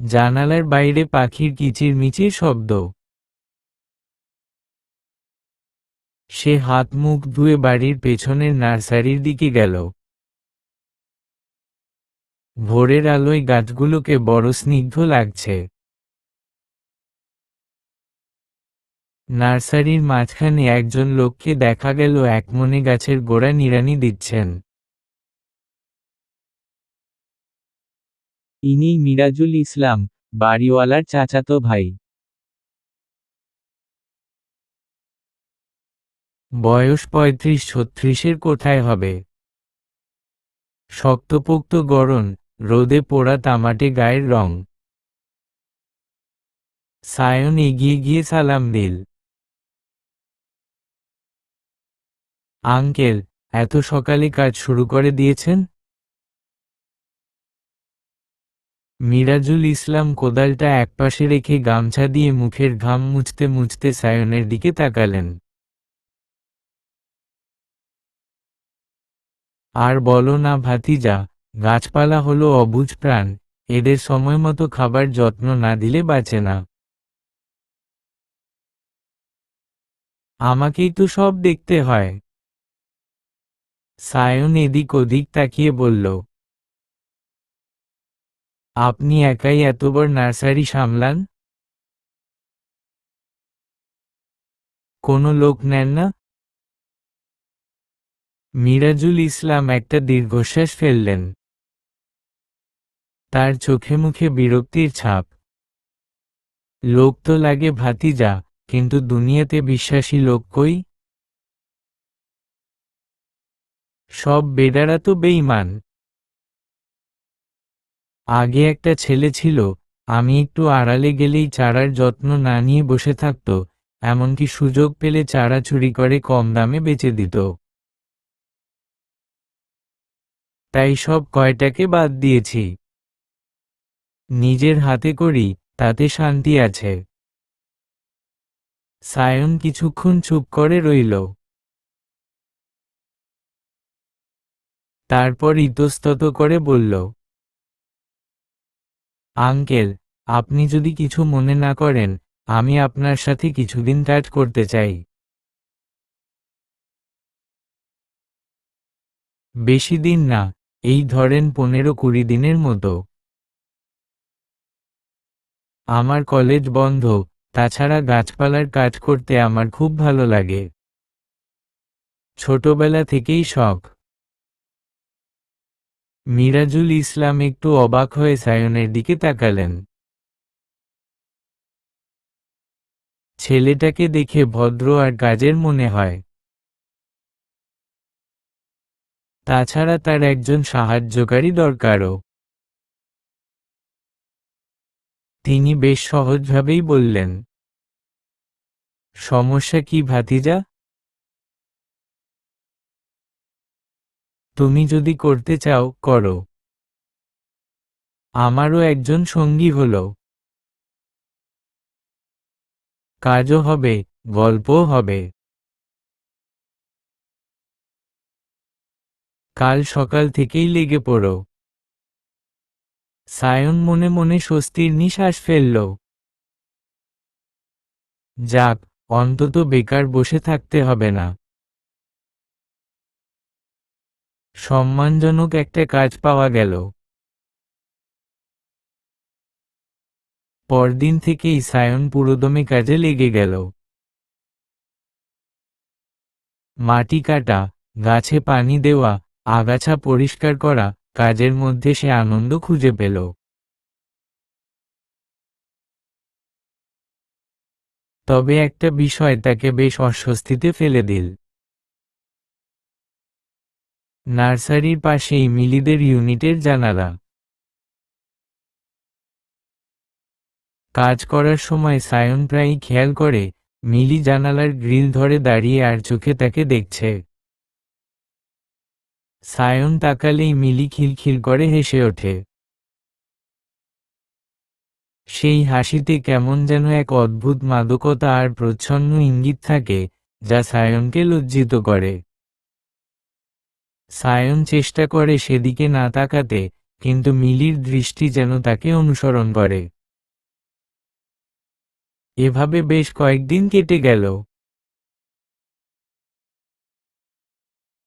জানালার বাইরে পাখির কিচিরমিচির শব্দ। সে হাত মুখ ধুয়ে বাড়ির পেছনের নার্সারির দিকে গেল। ভোরের আলোয় গাছগুলোকে বড় স্নিগ্ধ লাগছে। নার্সারির মাঝখানে একজন লোককে দেখা গেল একমনে গাছের গোড়া নিড়ানি দিচ্ছেন। ইনি মিরাজুল ইসলাম, বাড়িওয়ালার চাচাতো ভাই। বয়স 35-36-এর কোথায় হবে। শক্তপোক্ত গড়ন, রোদে পোড়া তামাটে গায়ের রং। সায়ন এগিয়ে গিয়ে সালাম দিল। আঙ্কেল, এত সকালে কাজ শুরু করে দিয়েছেন? মিরাজুল ইসলাম কোদালটা একপাশে রেখে গামছা দিয়ে মুখের ঘাম মুছতে মুছতে সায়নের দিকে তাকালেন। আর বলো না ভাতিজা, গাছপালা হলো অবুঝ প্রাণ, এদের সময়মতো খাবার যত্ন না দিলে বাঁচে না। আমাকেই তো সব দেখতে হয়। সায়ন এদিক ওদিক তাকিয়ে বলল, আপনি একাই এত বড় নার্সারি সামলান? কোনো লোক নেন না? মিরাজুল ইসলাম একটা দীর্ঘশ্বাস ফেললেন। তার চোখে মুখে বিরক্তির ছাপ। লোক তো লাগে ভাতিজা, কিন্তু দুনিয়াতে বিশ্বাসী লোক কই? সব বেডারা তো বেঈমান। আগে একটা ছেলে ছিল, আমি একটু আড়ালে গেলেই চারার যত্ন না নিয়ে বসে থাকতো, এমনকি সুযোগ পেলে চারা চুরি করে কম দামে বেচে দিত। তাই সব কয়টাকে বাদ দিয়েছি। নিজের হাতে করি, তাতে শান্তি আছে। সায়ন কিছুক্ষণ চুপ করে রইল। তারপর ইতস্তত করে বলল, আঙ্কেল, আপনি যদি কিছু মনে না করেন, আমি আপনার সাথে কিছুদিন কাজ করতে চাই। বেশি দিন না, এই ধরেন 15-20 দিনের মতো। আমার কলেজ বন্ধ, তাছাড়া গাছপালার কাজ করতে আমার খুব ভালো লাগে। ছোটবেলা থেকেই শখ। মিরাজুল ইসলাম একটু অবাক হয়ে সায়নের দিকে তাকালেন। ছেলেটাকে দেখে ভদ্র আর কাজের মনে হয়। তাছাড়া তার একজন সাহায্যকারী দরকারও। তিনি বেশ সহজভাবেই বললেন, সমস্যা কি ভাতিজা? তুমি যদি করতে চাও, করো। আমারও একজন সঙ্গী হলো। কাজও হবে, গল্পও হবে। কাল সকাল থেকেই লেগে পড়ো। সায়ন মনে মনে স্বস্তির নিঃশ্বাস ফেলল। যাক, অন্তত বেকার বসে থাকতে হবে না। সম্মানজনক একটা কাজ পাওয়া গেল। পরদিন থেকেই সায়ন পুরোদমে কাজে লেগে গেল। মাটি কাটা, গাছে পানি দেওয়া, আগাছা পরিষ্কার করা, কাজের মধ্যে সে আনন্দ খুঁজে পেল। তবে একটা বিষয় তাকে বেশ অস্বস্তিতে ফেলে দিল। নার্সারির পাশেই মিলিদের ইউনিটের জানালা। কাজ করার সময় সায়ন প্রায়ই খেয়াল করে, মিলি জানালার গ্রিল ধরে দাঁড়িয়ে আর চোখে তাকে দেখছে। সায়ন তাকালেই মিলি খিলখিল করে হেসে ওঠে। সেই হাসিতে কেমন যেন এক অদ্ভুত মাদকতা আর প্রচ্ছন্ন ইঙ্গিত থাকে, যা সায়নকে লজ্জিত করে। সায়ন চেষ্টা করে সেদিকে না তাকাতে, কিন্তু মিলির দৃষ্টি যেন তাকে অনুসরণ করে। এভাবে বেশ কয়েকদিন কেটে গেল।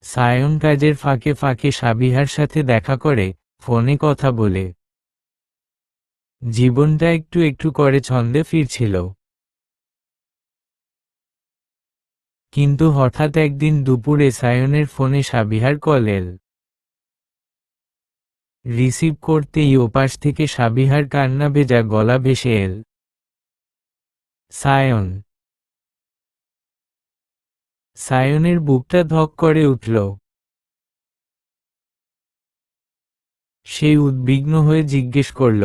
সায়ন কাজের ফাঁকে ফাঁকে সাবিহার সাথে দেখা করে, ফোনে কথা বলে। জীবনটা একটু একটু করে ছন্দে ফিরছিল। কিন্তু হঠাৎ একদিন দুপুরে সায়নের ফোনে সাবিহার কল এল। রিসিভ করতেই ওপাশ থেকে সাবিহার কান্না ভেজা গলা ভেসে এল। সায়ন। সায়নের বুকটা ধক করে উঠল। সে উদ্বিগ্ন হয়ে জিজ্ঞেস করল,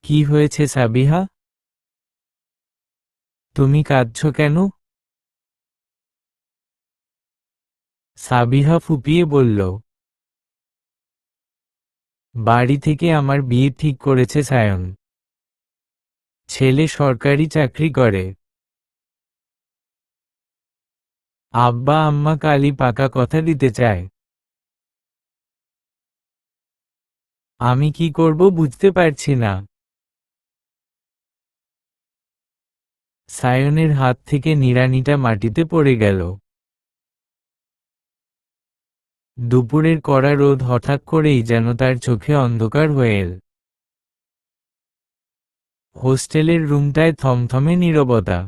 কি হয়েছে সাবিহা? তুমি কাঁদছ কেন? সাবিহা ফুপিয়ে বলল, বাড়ি থেকে আমার বিয়ে ঠিক করেছে সায়ন। ছেলে সরকারি চাকরি করে। আব্বা আম্মা কালই পাকা কথা দিতে চায়। আমি কি করব বুঝতে পারছি না। সায়নের হাত থেকে নিড়ানিটা মাটিতে পড়ে গেল। দুপুরের কড়া রোদ হঠাৎ করেই যেন তার চোখে অন্ধকার হয়ে এল। হোস্টেলের রুমটায় থমথমে নীরবতা।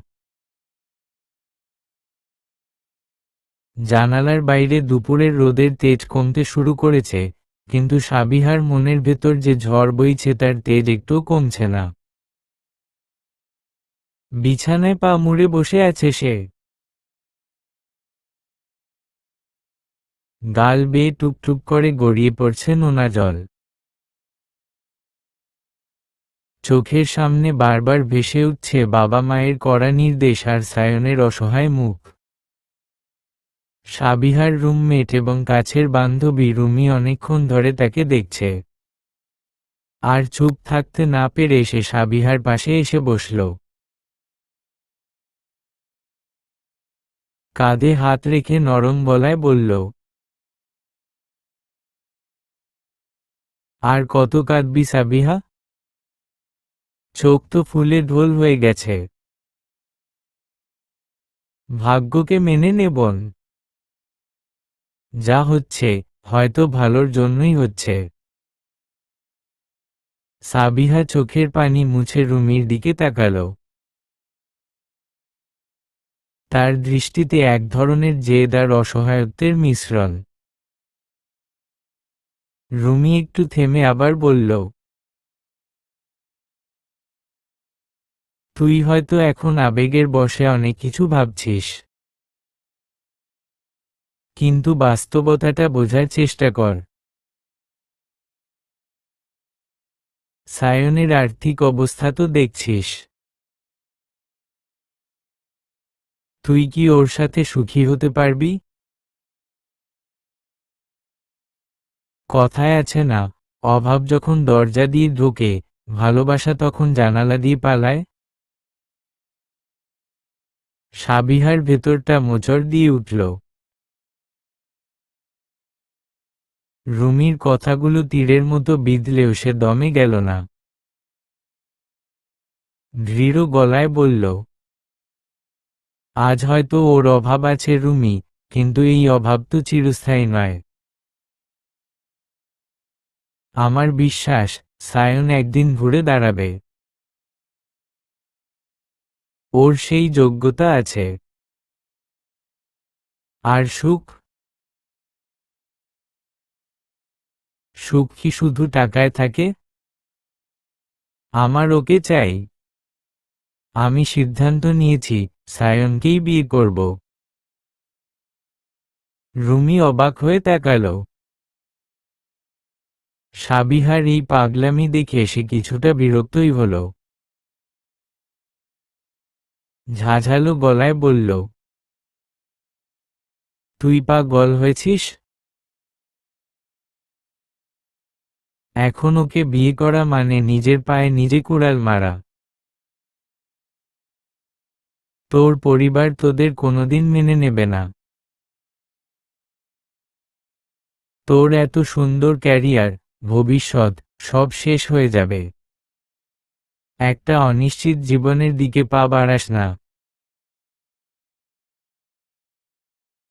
জানালার বাইরে দুপুরের রোদের তেজ কমতে শুরু করেছে, কিন্তু সাবিহার মনের ভেতর যে ঝড় বইছে তার তেজ একটু কমছে না। বিছানায় পা মুড়ে বসে আছে সে। গাল বেয়ে টুপটুপ করে গড়িয়ে পড়ছে নোনা জল। চোখের সামনে বারবার ভেসে উঠছে বাবা মায়ের কড়া নির্দেশ আর সায়নের অসহায় মুখ। সাবিহার রুমমেট এবং কাছের বান্ধবী রুমি অনেকক্ষণ ধরে তাকে দেখছে। আর চুপ থাকতে না পেরে সে সাবিহার পাশে এসে বসল। কাঁধে হাত রেখে নরম গলায় বলল, আর কত কাঁদবি সাবিহা? চোখ তো ফুলে ঢোল হয়ে গেছে। ভাগ্যকে মেনে নেবন। যা হচ্ছে হয়তো ভালোর জন্যই হচ্ছে। সাবিহা চোখের পানি মুছে রুমির দিকে তাকাল। তার দৃষ্টিতে এক ধরনের জেদ আর অসহায়ত্বের মিশ্রণ। রুমি একটু থেমে আবার বলল, তুই হয়তো এখন আবেগের বশে অনেক কিছু ভাবছিস, কিন্তু বাস্তবতাটা বোঝার চেষ্টা কর। সায়নের আর্থিক অবস্থা তো দেখছিস। তুই কি ওর সাথে সুখী হতে পারবি? কথায় আছে না, অভাব যখন দরজা দিয়ে ঢোকে, ভালোবাসা তখন জানালা দিয়ে পালায়। সাবিহার ভেতরটা মোচড় দিয়ে উঠল। রুমির কথাগুলো তীরের মতো বিঁধলেও সে দমে গেল না। দৃঢ় গলায় বলল, আজ হয়তো ওর অভাব আছে রুমি, কিন্তু এই অভাব তো চিরস্থায়ী নয়। আমার বিশ্বাস সায়ন একদিন ঘুরে দাঁড়াবে। ওর সেই যোগ্যতা আছে। আর সুখ? সুখ কি শুধু টাকায় থাকে? আমার ওকে চাই। আমি সিদ্ধান্ত নিয়েছি, সায়নকেই বিয়ে করব। রুমি অবাক হয়ে তাকাল। সাবিহার এই পাগলামি দেখে সে কিছুটা বিরক্তই হল। ঝাঝালো গলায় বলল, তুই পাগল হয়েছিস? এখন ওকে বিয়ে করা মানে নিজের পায়ে নিজে কুড়াল মারা। তোর পরিবার তোদের কোনোদিন মেনে নেবে না। তোর এত সুন্দর ক্যারিয়ার, ভবিষ্যৎ, সব শেষ হয়ে যাবে। একটা অনিশ্চিত জীবনের দিকে পা বাড়াস না।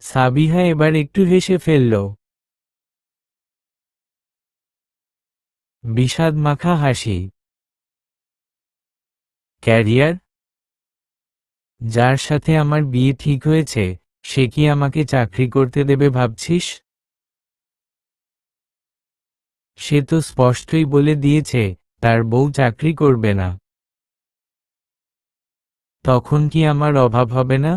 সাবিহা এবার একটু হেসে ফেলল। বিষাদ মাখা হাসি। ক্যারিয়ার? যার সাথে আমার বিয়ে ঠিক হয়েছে, সে কি আমাকে চাকরি করতে দেবে ভাবছিস? সে তো স্পষ্টই বলে দিয়েছে, তার বউ চাকরি করবে না। তখন কি আমার অভাব হবে না?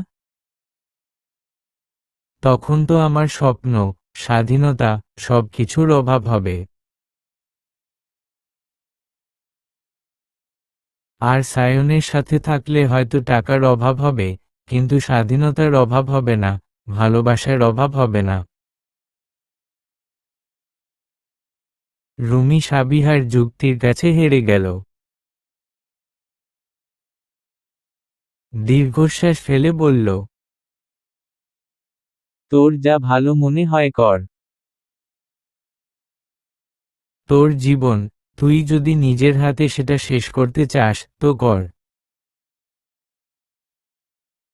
তখন তো আমার স্বপ্ন, স্বাধীনতা, সবকিছুর অভাব হবে। আর সায়নের সাথে থাকলে হয়তো টাকার অভাব হবে, কিন্তু স্বাধীনতার অভাব হবে না, ভালোবাসার অভাব হবে না। রুমি সাবিহার যুক্তির কাছে হেরে গেল। দীর্ঘশ্বাস ফেলে বলল, তোর যা ভালো মনে হয় কর। তোর জীবন, তুই যদি নিজের হাতে সেটা শেষ করতে চাস তো কর।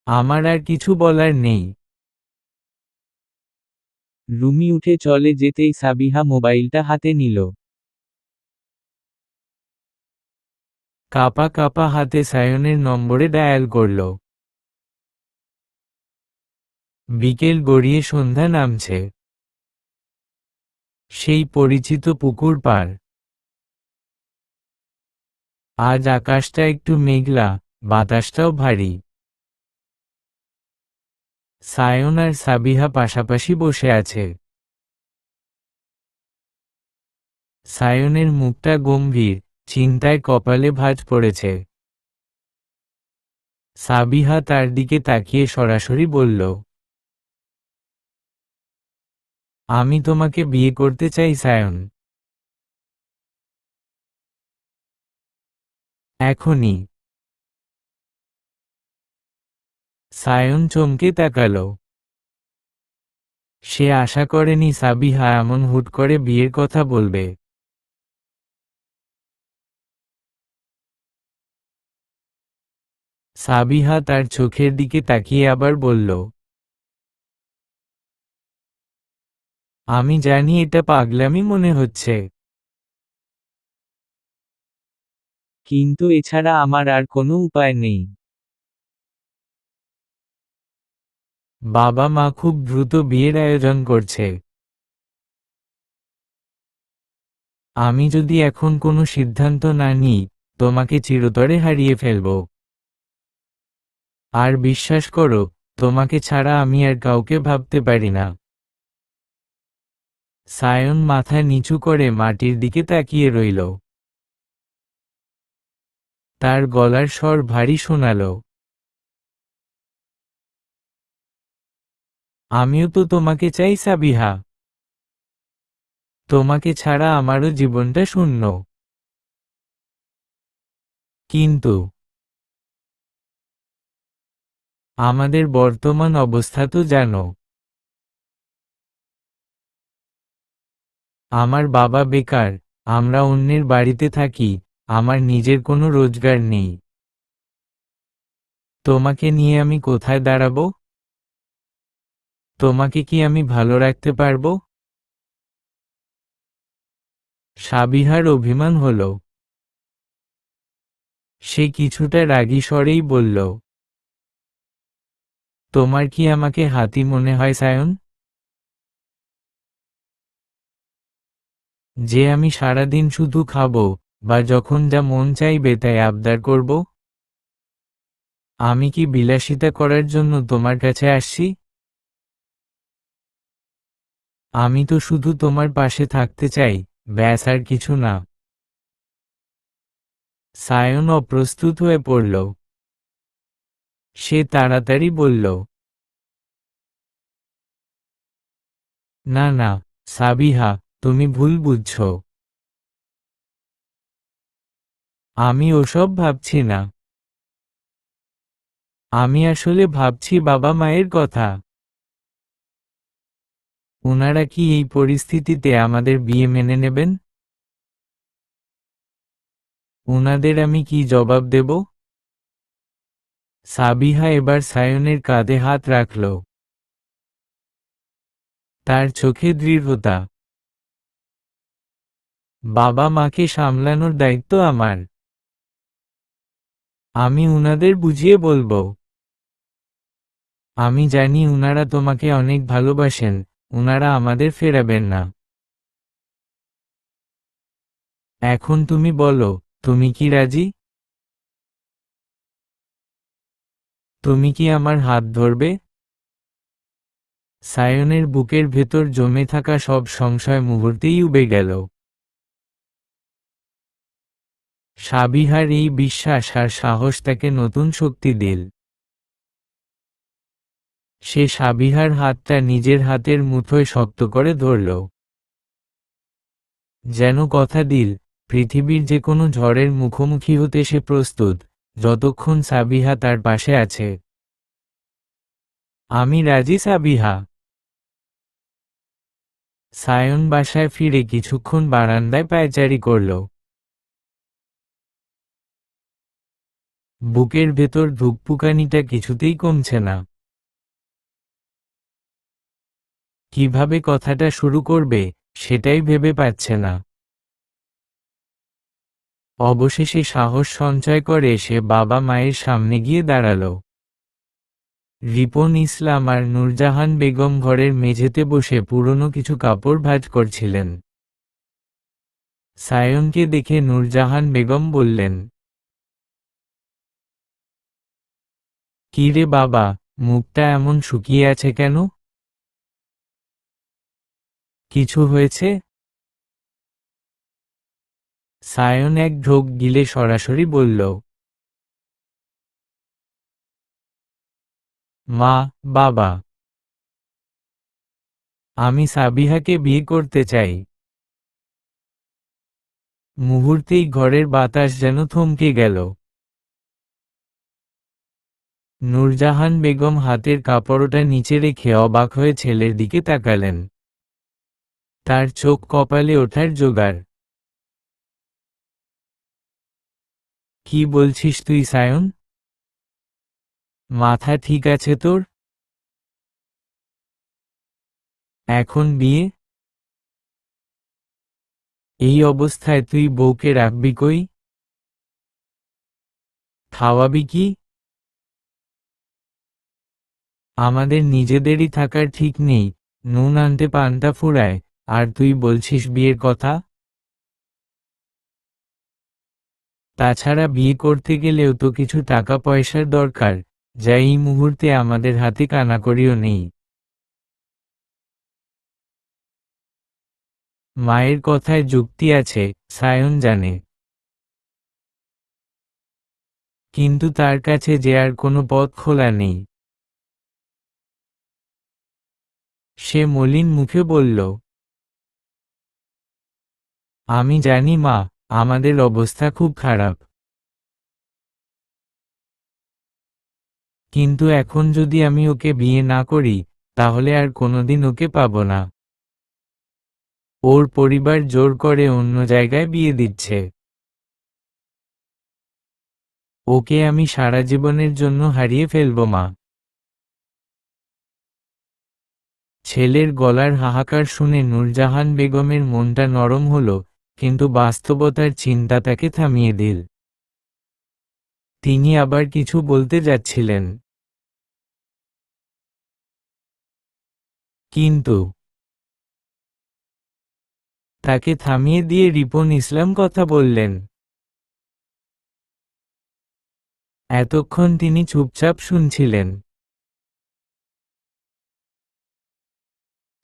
আমার আর কিছু বলার নেই। রুমি উঠে চলে যেতেই সাবিহা মোবাইলটা হাতে নিল। কাঁপা কাঁপা হাতে সায়নের নম্বরে ডায়াল করল। বিকেল গড়িয়ে সন্ধ্যা নামছে। সেই পরিচিত পুকুর পার। আজ আকাশটা একটু মেঘলা, বাতাসটাও ভারী। সায়ন আর সাবিহা পাশাপাশি বসে আছে। সায়নের মুখটা গম্ভীর, চিন্তায় কপালে ভাঁজ পড়েছে। সাবিহা তার দিকে তাকিয়ে সরাসরি বলল, আমি তোমাকে বিয়ে করতে চাই সায়ন। এখনই। সায়ন চমকে তাকালো। সে আশা করেনি সাবিহা এমন হুট করে বিয়ের কথা বলবে। সাবিহা তার চোখের দিকে তাকিয়ে আবার বলল, আমি জানি এটা পাগলামি মনে হচ্ছে, কিন্তু এছাড়া আমার আর কোনো উপায় নেই। বাবা মা খুব দ্রুত বিয়ের আয়োজন করছে। আমি যদি এখন কোনো সিদ্ধান্ত না নিই, তোমাকে চিরতরে হারিয়ে ফেলব। আর বিশ্বাস করো, তোমাকে ছাড়া আমি আর কাউকে ভাবতে পারি না। সায়ন মাথা নিচু করে মাটির দিকে তাকিয়ে রইল। তার গলার স্বর ভারী শোনালো। আমিও তো তোমাকে চাই সাবিহা। তোমাকে ছাড়া আমারও জীবনটা শূন্য। কিন্তু আমাদের বর্তমান অবস্থা তো জানো। আমার বাবা বেকার, আমরা অন্যের বাড়িতে থাকি, আমার নিজের কোনো রোজগার নেই। তোমাকে নিয়ে আমি কোথায় দাঁড়াবো? তোমাকে কি আমি ভালো রাখতে পারবো? সাবিহার অভিমান হলো। সে কিছুটা রাগী স্বরেই বলল, তোমার কি আমাকে হাতি মনে হয় সায়ন? যে আমি সারাদিন শুধু খাবো, বা যখন যা মন চাইবে তাই আবদার করব? আমি কি বিলাসিতা করার জন্য তোমার কাছে আসছি? আমি তো শুধু তোমার পাশে থাকতে চাই, ব্যাস আর কিছু না। সায়ন অপ্রস্তুত হয়ে পড়ল। সে তাড়াতাড়ি বলল, না না, সাবিহা, তুমি ভুল বুঝছ। আমি ওসব ভাবছি না। আমি আসলে ভাবছি বাবা মায়ের কথা। ওনারা কি এই পরিস্থিতিতে আমাদের বিয়ে মেনে নেবেন? ওনাদের আমি কি জবাব দেব? সাবিহা এবার সায়নের কাঁধে হাত রাখল। তার চোখে দৃঢ়তা। বাবা মাকে সামলানোর দায়িত্ব আমার। আমি উনাদের বুঝিয়ে বলবো। আমি জানি উনারা তোমাকে অনেক ভালোবাসেন, উনারা আমাদের ফেরাবেন না। এখন তুমি বলো, তুমি কি রাজি? তুমি কি আমার হাত ধরবে? সায়নের বুকের ভেতর জমে থাকা সব সংশয় মুহূর্তেই উবে গেল। সাবিহার এই বিশ্বাস আর সাহস তাকে নতুন শক্তি দিল। সে সাবিহার হাতটা নিজের হাতের মুঠোয় শক্ত করে ধরল। যেন কথা দিল, পৃথিবীর যে কোনো ঝড়ের মুখোমুখি হতে সে প্রস্তুত, যতক্ষণ সাবিহা তার পাশে আছে। আমি রাজি সাবিহা। সায়ন বাসায় ফিরে কিছুক্ষণ বারান্দায় পায়চারি করল। বুকের ভেতর ধুকপুকানিটা কিছুতেই কমছে না। কিভাবে কথাটা শুরু করবে, সেটাই ভেবে পাচ্ছে না। অবশেষে সাহস সঞ্চয় করে সে বাবা মায়ের সামনে গিয়ে দাঁড়াল। রিপন ইসলাম আর নূরজাহান বেগম ঘরের মেঝেতে বসে পুরনো কিছু কাপড় ভাঁজ করছিলেন। সায়নকে দেখে নূরজাহান বেগম বললেন, কি রে বাবা, মুখটা এমন শুকিয়ে আছে কেন? কিছু হয়েছে? সায়ন এক ঢোক গিলে সরাসরি বলল, মা, বাবা, আমি সাবিহাকে বিয়ে করতে চাই। মুহূর্তেই ঘরের বাতাস যেন থমকে গেল। নূরজাহান বেগম হাতের কাপড়টা নিচে রেখে অবাক হয়ে ছেলের দিকে তাকালেন। তার চোখ কপালে ওঠার জোগাড়। কি বলছিস তুই সায়ন? মাথা ঠিক আছে তোর? এখন বিয়ে? এই অবস্থায় তুই বউকে রাখবি কই? খাওয়াবি কি? আমাদের নিজেদেরই থাকার ঠিক নেই, নুন আনতে পান্তা ফুরায়, আর তুই বলছিস বিয়ের কথা? তাছাড়া বিয়ে করতে গেলেও তো কিছু টাকা পয়সার দরকার, যা এই মুহূর্তে আমাদের হাতে কানাকড়িও নেই। মায়ের কথায় যুক্তি আছে, সায়ন জানে। কিন্তু তার কাছে যে আর কোনো পথ খোলা নেই। সে মলিন মুখে বলল, আমি জানি মা, আমাদের অবস্থা খুব খারাপ। কিন্তু এখন যদি আমি ওকে বিয়ে না করি, তাহলে আর কোনোদিন ওকে পাবো না। ওর পরিবার জোর করে অন্য জায়গায় বিয়ে দিচ্ছে। ওকে আমি সারা জীবনের জন্য হারিয়ে ফেলবো মা। ছেলের গলার হাহাকার শুনে নূরজাহান বেগমের মনটা নরম হলো, কিন্তু বাস্তবতার চিন্তা তাকে থামিয়ে দিল। তিনি আবার কিছু বলতে যাচ্ছিলেন, কিন্তু তাকে থামিয়ে দিয়ে রিপন ইসলাম কথা বললেন। এতক্ষণ তিনি চুপচাপ শুনছিলেন।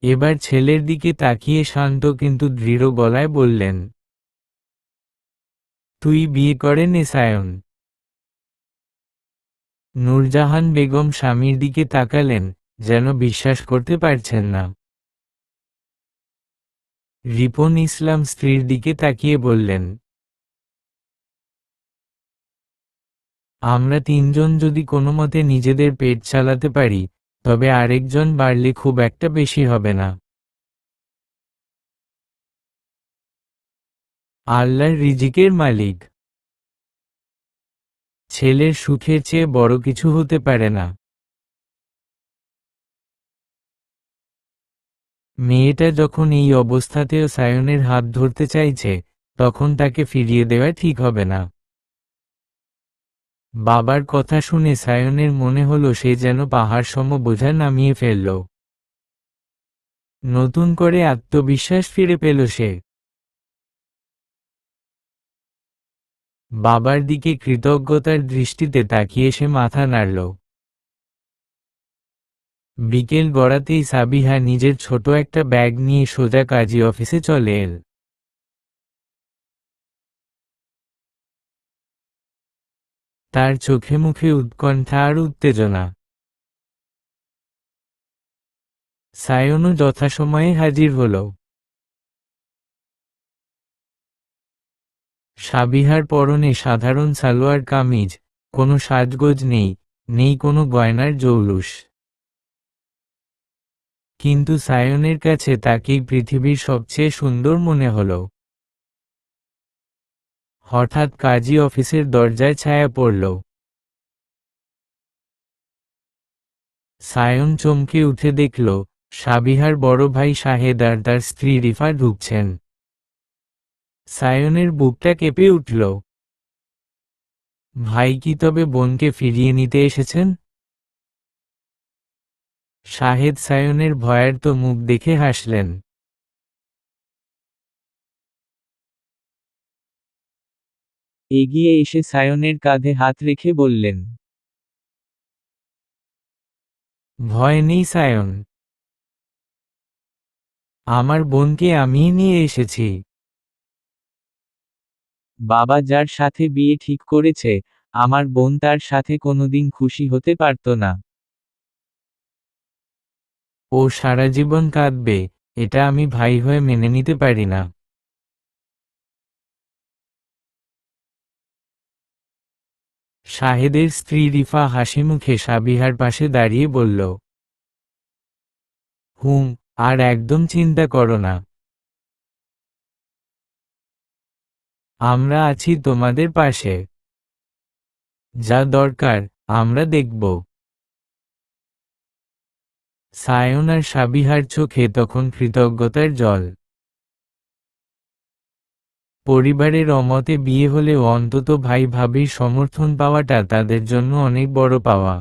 এবার ছেলের দিকে তাকিয়ে শান্ত কিন্তু দৃঢ় গলায় বললেন, তুই বিয়ে করে নে সায়ন। নূরজাহান বেগম স্বামীর দিকে তাকালেন, যেন বিশ্বাস করতে পারছেন না। রিপন ইসলাম স্ত্রীর দিকে তাকিয়ে বললেন, আমরা তিনজন যদি কোনোমতে নিজেদের পেট চালাতে পারি, তবে আরেকজন বাড়লে খুব একটা বেশি হবে না। আল্লাহর রিজিকের মালিক। ছেলের সুখের চেয়ে বড় কিছু হতে পারে না। মেয়েটা যখন এই অবস্থাতেও সায়নের হাত ধরতে চাইছে, তখন তাকে ফিরিয়ে দেওয়া ঠিক হবে না। বাবার কথা শুনে সায়নের মনে হলো সে যেন পাহাড় সম বোঝা নামিয়ে ফেলল। নতুন করে আত্মবিশ্বাস ফিরে পেল সে। বাবার দিকে কৃতজ্ঞতার দৃষ্টিতে তাকিয়ে সে মাথা নাড়ল। বিকেল গড়াতেই সাবিহা নিজের ছোট একটা ব্যাগ নিয়ে সোজা কাজী অফিসে চলে এল। তার চোখে মুখে উৎকণ্ঠা আর উত্তেজনা। সায়নও যথাসময়ে হাজির হল। সাবিহার পরনে সাধারণ সালোয়ার কামিজ, কোনো সাজগোজ নেই, নেই কোনো গয়নার জৌলুস। কিন্তু সায়নের কাছে তাকেই পৃথিবীর সবচেয়ে সুন্দর মনে হল। হঠাৎ কাজী অফিসের দরজায় ছায়া পড়ল। সায়ন চমকে উঠে দেখল, সাবিহার বড় ভাই শাহেদ আর তার স্ত্রী রিফা ঢুকছেন। সায়নের বুকটা কেঁপে উঠল। ভাই কি তবে বোনকে ফিরিয়ে নিতে এসেছেন? শাহেদ সায়নের ভয়ার্ত মুখ দেখে হাসলেন। এগিয়ে এসে সায়নের কাঁধে হাত রেখে বললেন, ভয় নেই সায়ন, আমার বোনকে আমিই নিয়ে এসেছি। বাবা যার সাথে বিয়ে ঠিক করেছে, আমার বোন তার সাথে কোনোদিন খুশি হতে পারত না। ও সারা জীবন কাঁদবে, এটা আমি ভাই হয়ে মেনে নিতে পারি না। শাহেদের স্ত্রী রিফা হাসিমুখে সাবিহার পাশে দাঁড়িয়ে বলল, আর একদম চিন্তা করো না। আমরা আছি তোমাদের পাশে। যা দরকার আমরা দেখব। সায়ন আর সাবিহার চোখে তখন কৃতজ্ঞতার জল। পরিবারের অমতে বিয়ে হলেও অন্তত ভাই ভাবির সমর্থন পাওয়াটা তাদের জন্য অনেক বড় পাওয়া।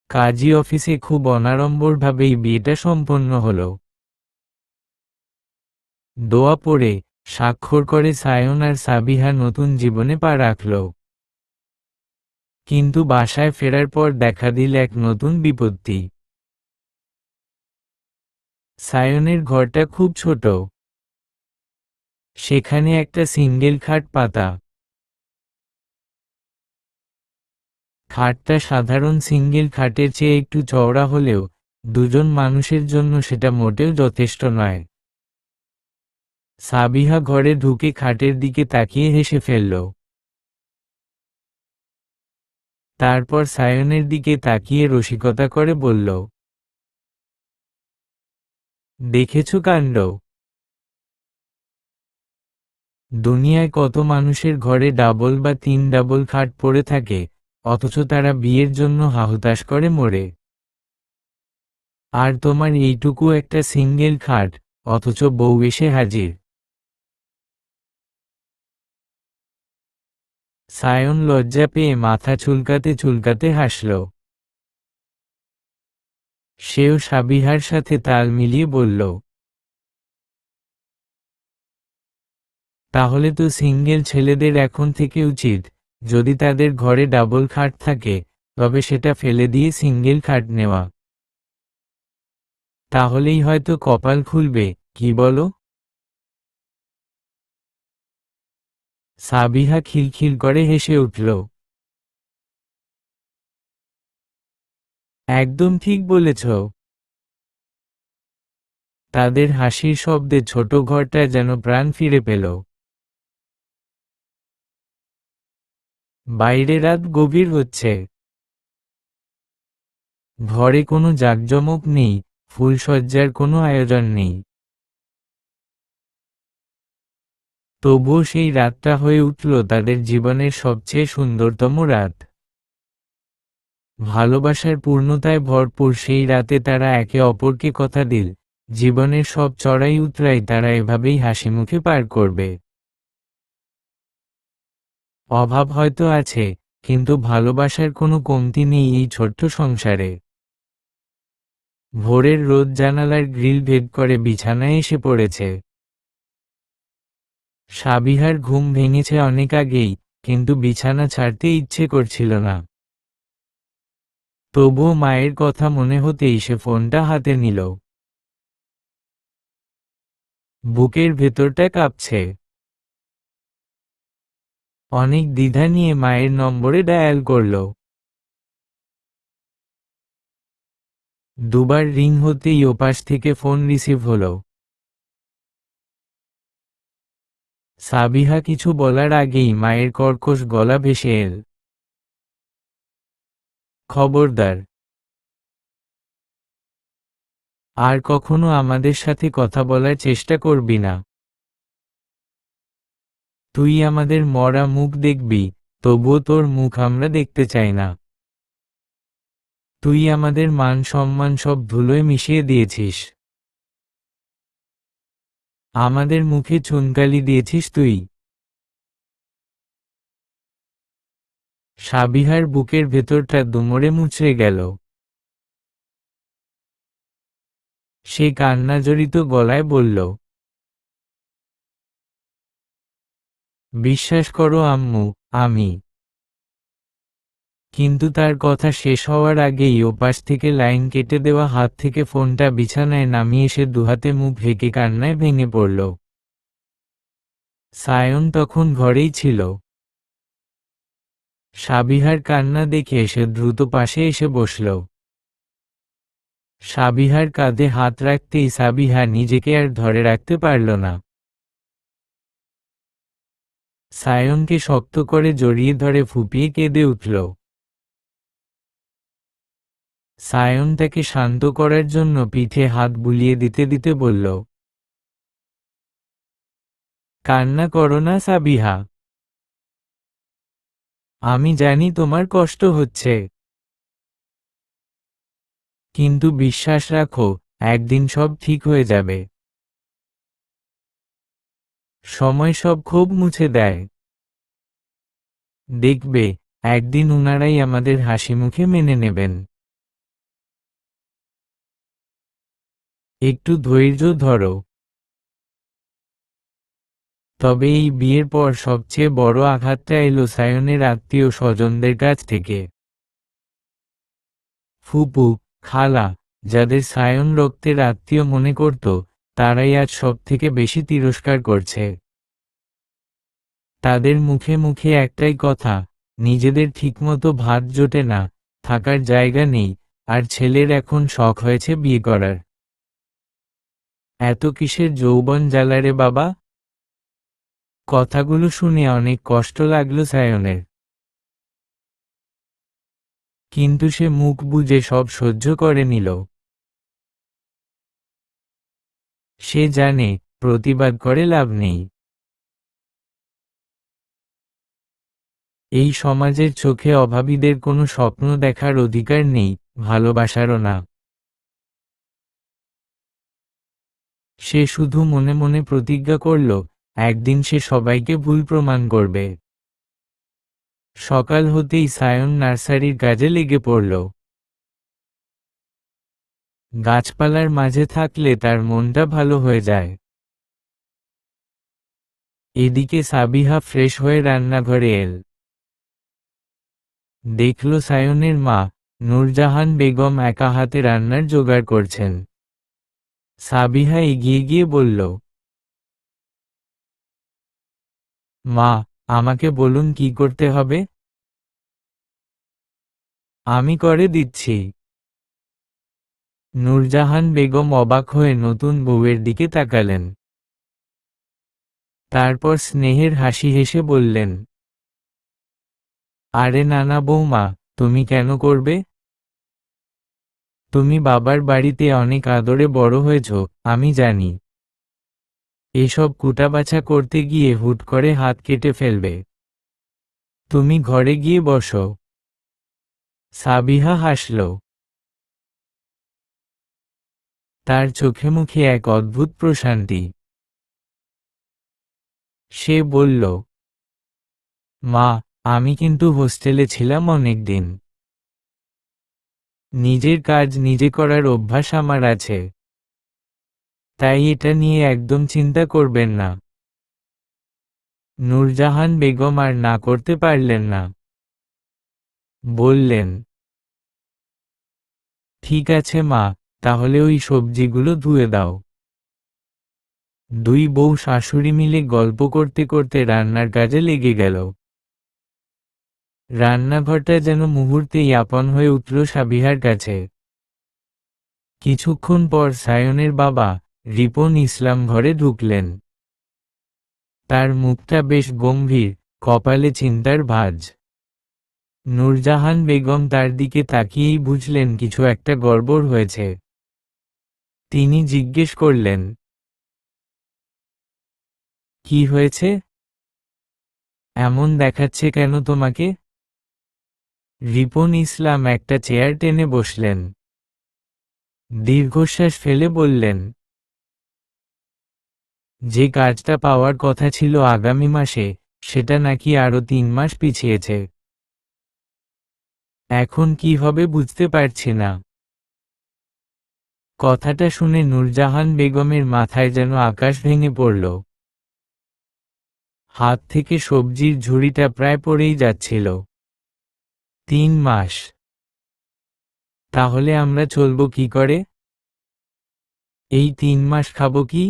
কাজী অফিসে খুব অনাড়ম্বরভাবেই বিয়েটা সম্পন্ন হলো। দোয়া পড়ে স্বাক্ষর করে সায়ন আর সাবিহা নতুন জীবনে পা রাখল। কিন্তু বাসায় ফেরার পর দেখা দিল এক নতুন বিপত্তি। সায়নের ঘরটা খুব ছোট। সেখানে একটা সিঙ্গেল খাট পাতা। খাটটা সাধারণ সিঙ্গেল খাটের চেয়ে একটু চওড়া হলেও দুজন মানুষের জন্য সেটা মোটেও যথেষ্ট নয়। সাবিহা ঘরে ঢুকে খাটের দিকে তাকিয়ে হেসে ফেলল। তারপর সায়নের দিকে তাকিয়ে রসিকতা করে বলল, দেখেছো কাণ্ড? দুনিয়ায় কত মানুষের ঘরে ডাবল বা 3 ডাবল খাট পড়ে থাকে, অথচ তারা বিয়ের জন্য হাহুতাশ করে মরে। আর তোমার এইটুকু একটা সিঙ্গেল খাট, অথচ বউ এসে হাজির। সায়ন লজ্জা পেয়ে মাথা চুলকাতে চুলকাতে হাসল। সেও সাবিহার সাথে তাল মিলিয়ে বলল, তাহলে তো সিঙ্গেল ছেলেদের এখন থেকে উচিত, যদি তাদের ঘরে ডাবল খাট থাকে, তবে সেটা ফেলে দিয়ে সিঙ্গেল খাট নেওয়া। তাহলেই হয়তো কপাল খুলবে, কি বলো? সাবিহা খিলখিল করে হেসে উঠল। একদম ঠিক বলেছ। তাদের হাসির শব্দে ছোট ঘরটা যেন প্রাণ ফিরে পেল। বাইরে রাত গভীর হচ্ছে। ঘরে কোনো জাঁকজমক নেই, ফুলসজ্জার কোনো আয়োজন নেই। তবুও সেই রাতটা হয়ে উঠল তাদের জীবনের সবচেয়ে সুন্দরতম রাত। ভালোবাসার পূর্ণতায় ভরপুর সেই রাতে তারা একে অপরকে কথা দিল, জীবনের সব চড়াই উতরাই তারা এভাবেই হাসিমুখে পার করবে। অভাব হয়তো আছে, কিন্তু ভালোবাসার কোনো কমতি নেই এই ছোট্ট সংসারে। ভোরের রোদ জানালার গ্রিল ভেদ করে বিছানায় এসে পড়েছে। সাবিহার ঘুম ভেঙেছে অনেক আগেই, কিন্তু বিছানা ছাড়তে ইচ্ছে করছিল না। তবুও মায়ের কথা মনে হতেই সে ফোনটা হাতে নিল। বুকের ভেতরটা কাঁপছে। অনেক দ্বিধা নিয়ে মায়ের নম্বরে ডায়াল করল। দুবার রিং হতেই ওপাশ থেকে ফোন রিসিভ হলো। সাবিহা কিছু বলার আগেই মায়ের কর্কশ গলা ভেসে এল, খবরদার, আর কখনো আমাদের সাথে কথা বলার চেষ্টা করবি না। তুই আমাদের মরা মুখ দেখবি, তবুও তোর মুখ আমরা দেখতে চাই না। তুই আমাদের মান সম্মান সব ধুলোয় মিশিয়ে দিয়েছিস। আমাদের মুখে চুনকালি দিয়েছিস তুই। সাবিহার বুকের ভেতরটা দুমড়ে মুচড়ে গেল। সে কান্নাজড়িত গলায় বলল, বিশ্বাস করো আম্মু, আমি। কিন্তু তার কথা শেষ হওয়ার আগেই ওপাশ থেকে লাইন কেটে দেওয়া হাত থেকে ফোনটা বিছানায় নামিয়ে সে দুহাতে মুখ ঢেকে কান্নায় ভেঙে পড়ল। সায়ন তখন ঘরেই ছিল। সাবিহার কান্না দেখে সে দ্রুত পাশে এসে বসল। সাবিহার কাঁধে হাত রাখতেই সাবিহা নিজেকে আর ধরে রাখতে পারল না। সায়নকে শক্ত করে জড়িয়ে ধরে ফুঁপিয়ে কেঁদে উঠল। সায়ন তাকে শান্ত করার জন্য পিঠে হাত বুলিয়ে দিতে দিতে বলল, কান্না করো না সাবিহা। আমি জানি তোমার কষ্ট হচ্ছে, কিন্তু বিশ্বাস রাখো, একদিন সব ঠিক হয়ে যাবে। সময় সব ক্ষোভ মুছে দেয়। দেখবে, একদিন উনারাই আমাদের হাসিমুখে মেনে নেবেন। একটু ধৈর্য ধরো। তবে এই বিয়ের পর সবচেয়ে বড় আঘাতটা এলো সায়নের আত্মীয় স্বজনদের কাছ থেকে। ফুপু, খালা, যাদের সায়ন রক্তের আত্মীয় মনে করত, তারাই আজ সব থেকে বেশি তিরস্কার করছে। তাদের মুখে মুখে একটাই কথা, নিজেদের ঠিকমতো ভাত জোটে না, থাকার জায়গা নেই, আর ছেলের এখন শখ হয়েছে বিয়ে করার। এত কিসের যৌবন জ্বালারে বাবা? কথাগুলো শুনে অনেক কষ্ট লাগলো সায়নের। কিন্তু সে মুখ বুজে সব সহ্য করে নিল। সে জানে, প্রতিবাদ করে লাভ নেই। এই সমাজের চোখে অভাবীদের কোনো স্বপ্ন দেখার অধিকার নেই, ভালোবাসারও না। সে শুধু মনে মনে প্রতিজ্ঞা করল, একদিন সে সবাইকে ভুল প্রমাণ করবে। সকাল হতেই সায়ন নার্সারির কাজে লেগে পড়ল। গাছপালার মাঝে থাকলে তার মনটা ভালো হয়ে যায়। এদিকে সাবিহা ফ্রেশ হয়ে রান্নাঘরে এল। দেখল সায়নের মা, নূরজাহান বেগম একা হাতে রান্নার জোগাড় করছেন। সাবিহা এগিয়ে গিয়ে বলল, মা, আমাকে বলুন কি করতে হবে। আমি করে দিচ্ছি। নূরজাহান বেগম অবাক হয়ে নতুন বউয়ের দিকে তাকালেন। তারপর স্নেহের হাসি হেসে বললেন, আরে নানা বৌমা, তুমি কেন করবে? তুমি বাবার বাড়িতে অনেক আদরে বড় হয়েছ, আমি জানি। এসব কুটাবাছা করতে গিয়ে হুট করে হাত কেটে ফেলবে। তুমি ঘরে গিয়ে বসো। সাবিহা হাসল। তার চোখে মুখে এক অদ্ভুত প্রশান্তি। সে বলল, মা, আমি কিন্তু হোস্টেলে ছিলাম অনেক দিন। নিজের কাজ নিজে করার অভ্যাস আমার আছে। তাই এটা নিয়ে একদম চিন্তা করবেন না। নূরজাহান বেগম আর না করতে পারলেন না। বললেন, ঠিক আছে মা, তাহলে ওই সবজিগুলো ধুয়ে দাও। দুই বউ শাশুড়ি মিলে গল্প করতে করতে রান্নার কাজে লেগে গেল। রান্নাঘরটা যেন মুহূর্তেই আপন হয়ে উঠল সাবিহার কাছে। কিছুক্ষণ পর সায়নের বাবা, রিপন ইসলাম ঘরে ঢুকলেন। তার মুখটা বেশ গম্ভীর, কপালে চিন্তার ভাঁজ। নূরজাহান বেগম তার দিকে তাকিয়েই বুঝলেন কিছু একটা গড়বড় হয়েছে। তিনি জিজ্ঞেস করলেন, কি হয়েছে? এমন দেখাচ্ছে কেন তোমাকে? রিপন ইসলাম একটা চেয়ার টেনে বসলেন। দীর্ঘশ্বাস ফেলে বললেন, যে কাজটা পাওয়ার কথা ছিল আগামী মাসে, সেটা নাকি আরো 3 মাস পিছিয়েছে। এখন কি হবে বুঝতে পারছি না। কথাটা শুনে নূরজাহান বেগমের মাথায় যেন আকাশ ভেঙে পড়ল। হাত থেকে সবজির ঝুড়িটা প্রায় পড়েই যাচ্ছিল। 3 মাস? তাহলে আমরা চলবো কি করে? এই 3 মাস খাবো কি?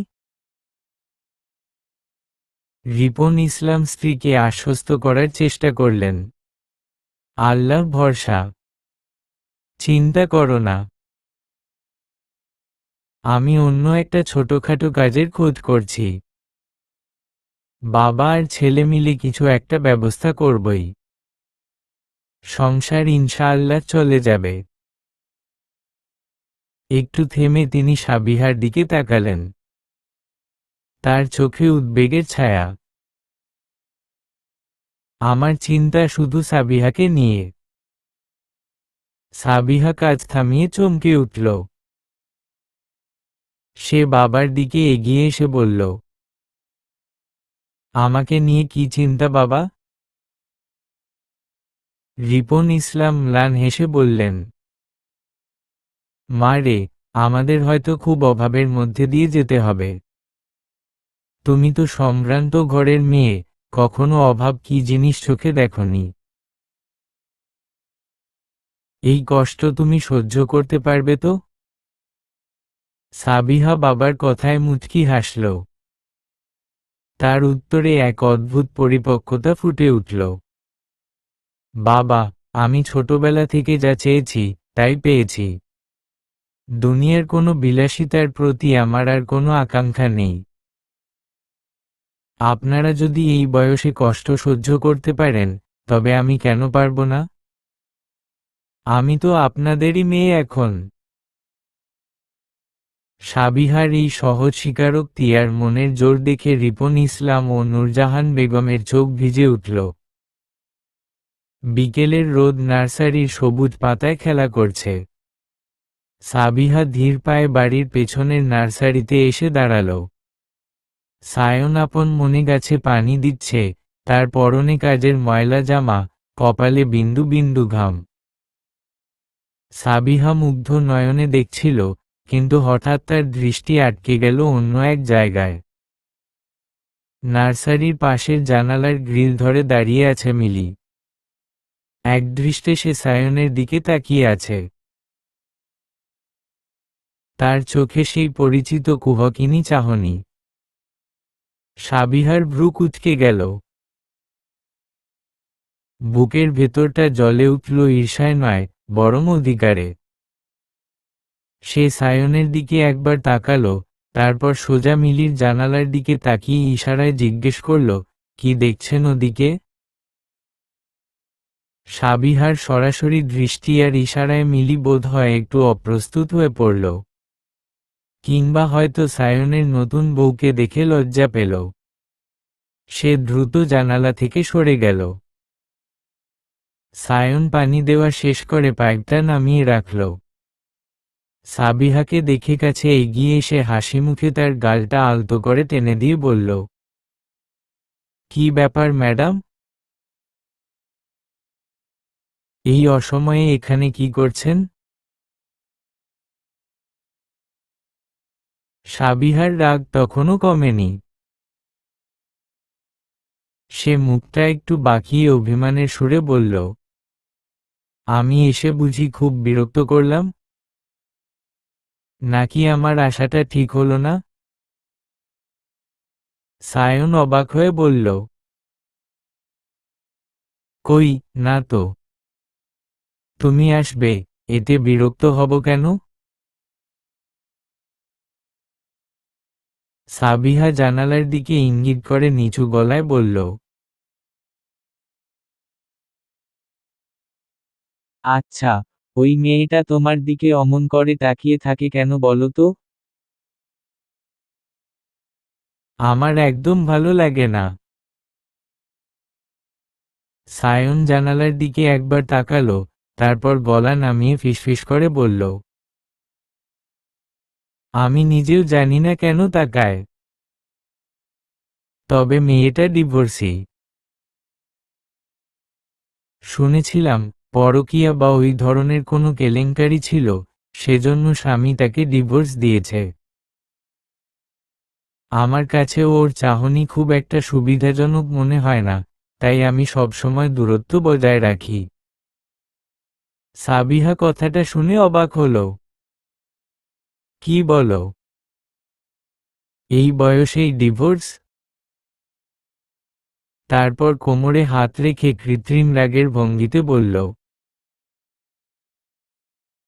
রিপন ইসলাম স্ত্রীকে আশ্বস্ত করার চেষ্টা করলেন। আল্লাহর ভরসা, চিন্তা করো না, আমি অন্য একটা ছোটখাটো কাজের খোঁজ করছি। বাবা আর ছেলে মিলে কিছু একটা ব্যবস্থা করবই। সংসার ইনশাআল্লাহ চলে যাবে। একটু থেমে তিনি সাবিহার দিকে তাকালেন। তার চোখে উদ্বেগের ছায়া। আমার চিন্তা শুধু সাবিহাকে নিয়ে। সাবিহা কাজ থামিয়ে চমকে উঠল। সে বাবার দিকে এগিয়ে এসে বলল, আমাকে নিয়ে কি চিন্তা বাবা? রিপন ইসলাম ম্লান হেসে বললেন, মা রে, আমাদের হয়তো খুব অভাবের মধ্যে দিয়ে যেতে হবে। তুমি তো সম্ভ্রান্ত ঘরের মেয়ে, কখনো অভাব কি জিনিস চোখে দেখনি। এই কষ্ট তুমি সহ্য করতে পারবে তো? সাবিহা বাবার কথায় মুচকি হাসল। তার উত্তরে এক অদ্ভুত পরিপক্কতা ফুটে উঠল। বাবা, আমি ছোটবেলা থেকে যা চেয়েছি তাই পেয়েছি। দুনিয়ার কোনো বিলাসিতার প্রতি আমার আর কোনো আকাঙ্ক্ষা নেই। আপনারা যদি এই বয়সে কষ্ট সহ্য করতে পারেন, তবে আমি কেন পারব না? আমি তো আপনাদেরই মেয়ে এখন। সাবিহার এই সহজ স্বীকারোক্তি আর মনের জোর দেখে রিপন ইসলাম ও নূরজাহান বেগমের চোখ ভিজে উঠল। বিকেলের রোদ নার্সারির সবুজ পাতায় খেলা করছে। সাবিহা ধীর পায়ে বাড়ির পেছনের নার্সারিতে এসে দাঁড়াল। সায়ন আপন মনে গাছে পানি দিচ্ছে, তার পরনে কাজের ময়লা জামা, কপালে বিন্দু বিন্দু ঘাম। সাবিহা মুগ্ধ নয়নে দেখছিল, কিন্তু হঠাৎ তার দৃষ্টি আটকে গেল অন্য এক জায়গায়। নার্সারির পাশের জানালার গ্রিল ধরে দাঁড়িয়ে আছে মিলি। একদৃষ্টে সে সায়নের দিকে তাকিয়ে আছে। তার চোখে সেই পরিচিত কুহকিনী চাহনি। সাবিহার ভ্রু কুঁচকে গেল। বুকের ভেতরটা জ্বলে উঠল ঈর্ষায় নয়, বরং অধিকারে। সে সায়নের দিকে একবার তাকালো, তারপর সোজা মিলির জানালার দিকে তাকিয়ে ইশারায় জিজ্ঞেস করল, কি দেখছেন ওদিকে? সাবিহার সরাসরি দৃষ্টি আর ইশারায় মিলি বোধ হয় একটু অপ্রস্তুত হয়ে পড়ল। কিংবা হয়তো সায়নের নতুন বউকে দেখে লজ্জা পেল। সে দ্রুত জানালা থেকে সরে গেল। সায়ন পানি দেওয়া শেষ করে পাইপটা নামিয়ে রাখল। সাবিহাকে দেখে কাছে এগিয়ে এসে হাসি মুখে তার গালটা আলতো করে টেনে দিয়ে বলল, কি ব্যাপার ম্যাডাম? এই অসময়ে এখানে কি করছেন? সাবিহার রাগ তখনও কমেনি। সে মুখটা একটু বাঁকিয়ে অভিমানের সুরে বলল, আমি এসে বুঝি খুব বিরক্ত করলাম? নাকি আমার আশাটা ঠিক হলো না? সায়ন অবাক হয়ে বলল, কই, না তো। তুমি আসবে, এতে বিরক্ত হব কেন? সাবিহা জানালার দিকে ইঙ্গিত করে নিচু গলায় বলল, আচ্ছা, ওই মেয়েটা তোমার দিকে অমন করে তাকিয়ে থাকে কেন বলো তো? আমার একদম ভালো লাগে না। সায়ন জানালার দিকে একবার তাকালো, তারপর গলা নামিয়ে ফিসফিস করে বলল, আমি নিজেও জানি না কেন তাকায়। তবে মেয়েটা ডিভোর্সি। শুনেছিলাম, পরকীয়া বা ওই ধরনের কোনো কেলেঙ্কারি ছিল, সেজন্য স্বামী তাকে ডিভোর্স দিয়েছে। আমার কাছে ওর চাহনি খুব একটা সুবিধাজনক মনে হয় না, তাই আমি সবসময় দূরত্ব বজায় রাখি। সাবিহা কথাটা শুনে অবাক হলো। কি বলো? এই বয়সেই ডিভোর্স? তারপর কোমরে হাত রেখে কৃত্রিম রাগের ভঙ্গিতে বলল,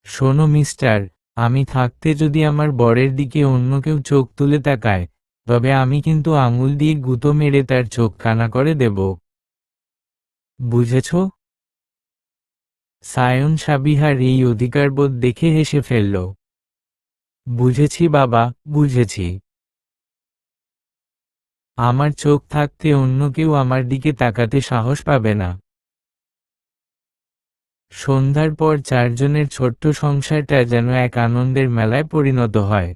শোনো মিস্টার, আমি থাকতে যদি আমার বরের দিকে অন্য কেউ চোখ তুলে তাকায়, তবে আমি কিন্তু আঙুল দিয়ে গুঁতো মেরে তার চোখ কানা করে দেব। বুঝেছ? সায়ন সাবিহার এই অধিকারবোধ দেখে হেসে ফেলল। বুঝেছি বাবা, বুঝেছি। আমার চোখ থাকতে অন্য কেউ আমার দিকে তাকাতে সাহস পাবে না। সন্ধ্যার পর চারজনের ছোট্ট সংসারটা যেন এক আনন্দের মেলায় পরিণত হয়।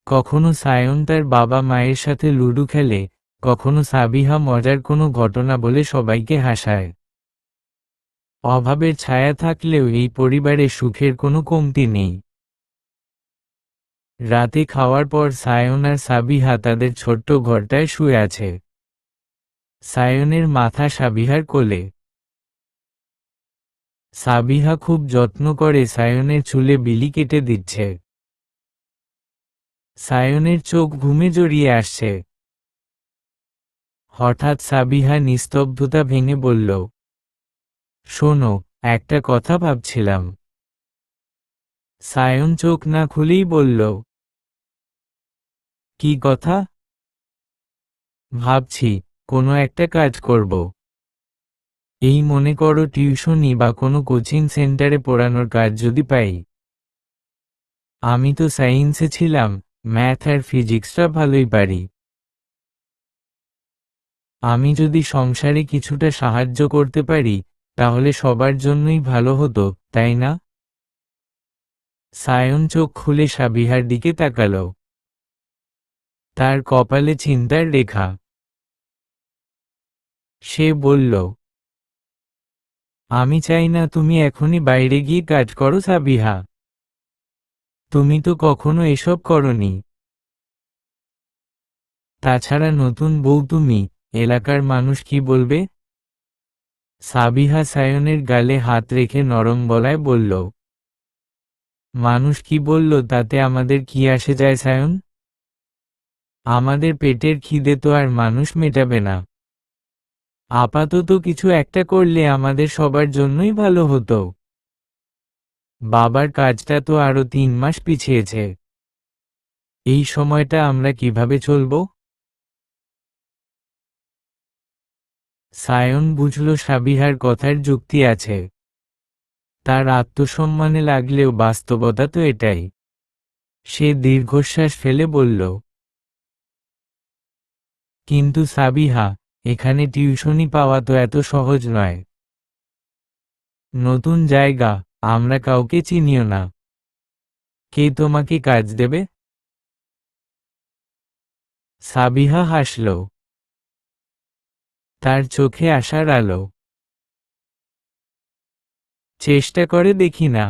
কখনো সায়ন তার বাবা মায়ের সাথে লুডো খেলে, কখনো সাবিহা মজার কোনো ঘটনা বলে সবাইকে হাসায়। অভাবের ছায়া থাকলেও এই পরিবারে সুখের কোনো কমতি নেই। রাতে খাওয়ার পর সায়ন আর সাবিহা তাদের ছোট্ট ঘরটায় শুয়ে আছে। সায়নের মাথা সাবিহার কোলে। সাবিহা খুব যত্ন করে সায়নের চুলে বিলি কেটে দিচ্ছে। সায়নের চোখ ঘুমে জড়িয়ে আসছে। হঠাৎ সাবিহা নিস্তব্ধতা ভেঙে বলল, শোনো, একটা কথা ভাবছিলাম। সায়ন চোখ না খুলেই বলল, কি কথা? ভাবছি, কোনো একটা কাজ করব। এই মনে করো টিউশনি বা কোনো কোচিং সেন্টারে পড়ানোর কাজ যদি পাই। আমি তো সায়েন্সে ছিলাম, ম্যাথ আর ফিজিক্সটা ভালোই পারি। আমি যদি সংসারে কিছুটা সাহায্য করতে পারি, তাহলে সবার জন্যই ভালো হতো, তাই না? সায়ন চোখ খুলে সাবিহার দিকে তাকালো। তার কপালে চিন্তার রেখা। সে বলল, আমি চাই না তুমি এখনই বাইরে গিয়ে কাজ করো সাবিহা। তুমি তো কখনো এসব করনি। তাছাড়া নতুন বউ তুমি, এলাকার মানুষ কি বলবে? সাবিহা সায়নের গালে হাত রেখে নরম গলায় বলল, মানুষ কি বলল তাতে আমাদের কি আসে যায় সায়ন? আমাদের পেটের খিদে তো আর মানুষ মেটাবে না। আপাতত কিছু একটা করলে আমাদের সবার জন্যই ভালো হতো। বাবার কাজটা তো আরো 3 মাস পিছিয়েছে। এই সময়টা আমরা কিভাবে চলব? সায়ন বুঝল সাবিহার কথার যুক্তি আছে। তার আত্মসম্মানে লাগলেও বাস্তবতা তো এটাই। সে দীর্ঘশ্বাস ফেলে বলল, কিন্তু সাবিহা, এখানে টিউশনি পাওয়া তো এত সহজ নয়। নতুন জায়গা, আমরা কাউকে চিনিও না। কে তোমাকে কাজ দেবে? সাবিহা হাসল। তার চোখে আসার আলো। চেষ্টা করে দেখি না।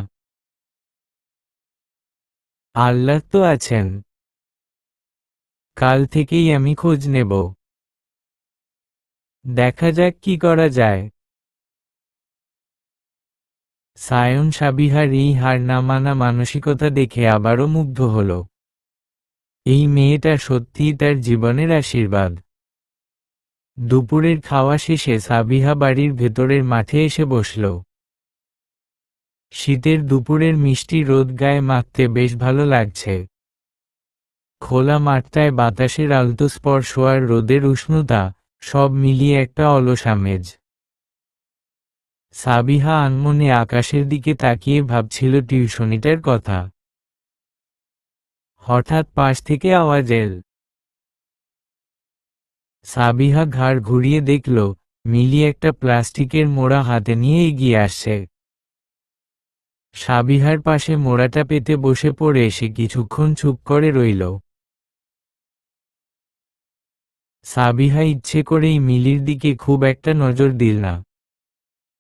আল্লাহ তো আছেন। কাল থেকেই আমি খোঁজ নেব। দেখা যাক কি করা যায়। সায়ন সাবিহার এই হার না মানা মানসিকতা দেখে আবারও মুগ্ধ হল। এই মেয়েটা সত্যিই তার জীবনের আশীর্বাদ। দুপুরের খাওয়া শেষে সাবিহা বাড়ির ভেতরের মাঠে এসে বসল। শীতের দুপুরের মিষ্টি রোদ গায়ে মাখতে বেশ ভালো লাগছে। খোলা মাঠটায় বাতাসের আলতো স্পর্শ আর রোদের উষ্ণতা, সব মিলিয়ে একটা অলস আমেজ। সাবিহা আনমনে আকাশের দিকে তাকিয়ে ভাবছিল টিউশনিটার কথা। হঠাৎ পাশ থেকে আওয়াজ এল। সাবিহা ঘাড় ঘুরিয়ে দেখল, মিলি একটা প্লাস্টিকের মোড়া হাতে নিয়ে এগিয়ে আসছে। সাবিহার পাশে মোড়াটা পেতে বসে পড়ে সে কিছুক্ষণ চুপ করে রইল। সাবিহা ইচ্ছে করেই মিলির দিকে খুব একটা নজর দিল না।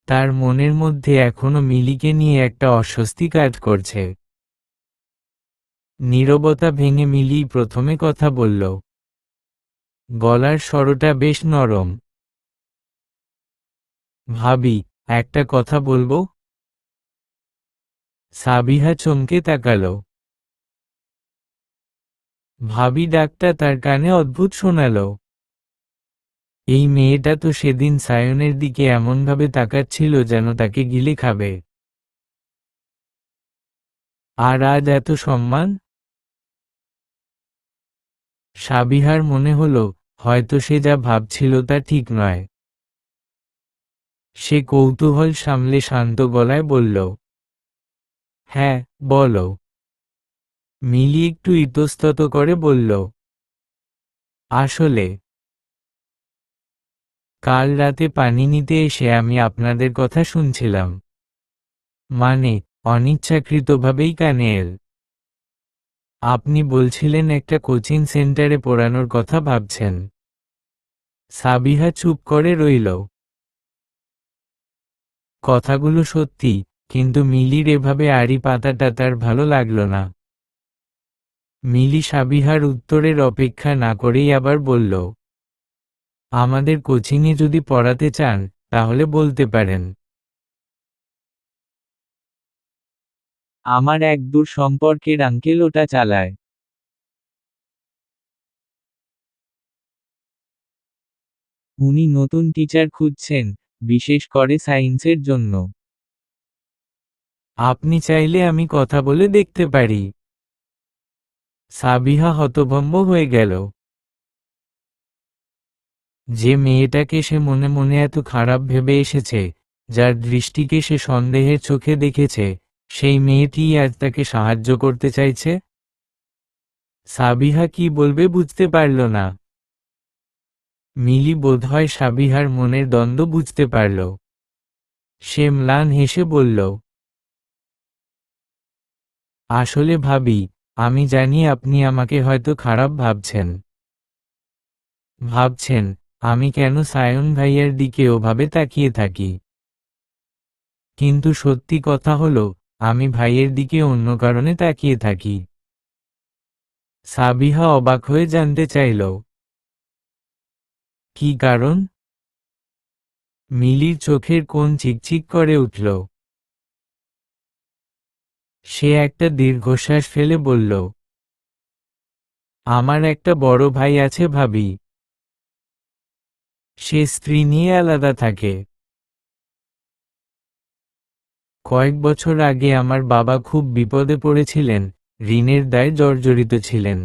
তার মনের মধ্যে এখনো মিলিকে নিয়ে একটা অস্বস্তি কাজ করছে। নীরবতা ভেঙে মিলি প্রথমে কথা বলল। গলার স্বরটা বেশ নরম। ভাবি, একটা কথা বলবো? সাবিহা চমকে তাকালো। ভাবি ডাকটা তার কানে অদ্ভুত শোনালো। এই মেয়েটা তো সেদিন সায়নের দিকে এমনভাবে তাকাচ্ছিল যেন তাকে গিলে খাবে। আর আজ এত সম্মান। সাবিহার মনে হলো হয়তো সে যা ভাবছিল তা ঠিক নয়। সে কৌতূহল সামলে শান্ত গলায় বলল, হ্যাঁ, বলো। মিলি একটু ইতস্তত করে বলল, আসলে কাল রাতে পানি নিতে এসে আমি আপনাদের কথা শুনছিলাম। মানে, অনিচ্ছাকৃতভাবেই কানে এল। আপনি বলছিলেন একটা কোচিং সেন্টারে পড়ানোর কথা ভাবছেন। সাবিহা চুপ করে রইল। কথাগুলো সত্যি, কিন্তু মিলির এভাবে আড়ি পাতাটা তার ভালো লাগল না। মিলি সাবিহার উত্তরের অপেক্ষা না করেই আবার বলল, আমাদের কোচিংয়ে যদি পড়াতে চান তাহলে বলতে পারেন। আমার এক দূর সম্পর্কের আঙ্কেল ওটা চালায়। উনি নতুন টিচার খুঁজছেন, বিশেষ করে সায়েন্সের জন্য। আপনি চাইলে আমি কথা বলে দেখতে পারি। সাবিহা হতভম্ব হয়ে গেল। যে মেয়েটাকে সে মনে মনে এত খারাপ ভেবে এসেছে, যার দৃষ্টিকে সে সন্দেহের চোখে দেখেছে, সেই মেয়েটিই আজ তাকে সাহায্য করতে চাইছে। সাবিহা কি বলবে বুঝতে পারল না। মিলি বোধহয় সাবিহার মনের দ্বন্দ্ব বুঝতে পারল। সে ম্লান হেসে বলল, আসলে ভাবি, আমি জানি আপনি আমাকে হয়তো খারাপ ভাবছেন। ভাবছেন আমি কেন সায়ন ভাইয়ার দিকে ওভাবে তাকিয়ে থাকি। কিন্তু সত্যি কথা হলো, আমি ভাইয়ের দিকে অন্য কারণে তাকিয়ে থাকি। সাবিহা অবাক হয়ে জানতে চাইল, কি কারণ? মিলির চোখের কোণ চিকচিক করে উঠল। সে একটা দীর্ঘশ্বাস ফেলে বলল, আমার একটা বড় ভাই আছে ভাবি। সে স্ত্রী নিয়ে আলাদা থাকে। কয়েক বছর আগে আমার বাবা খুব বিপদে পড়েছিলেন, ঋণের দায়ে জর্জরিত ছিলেন।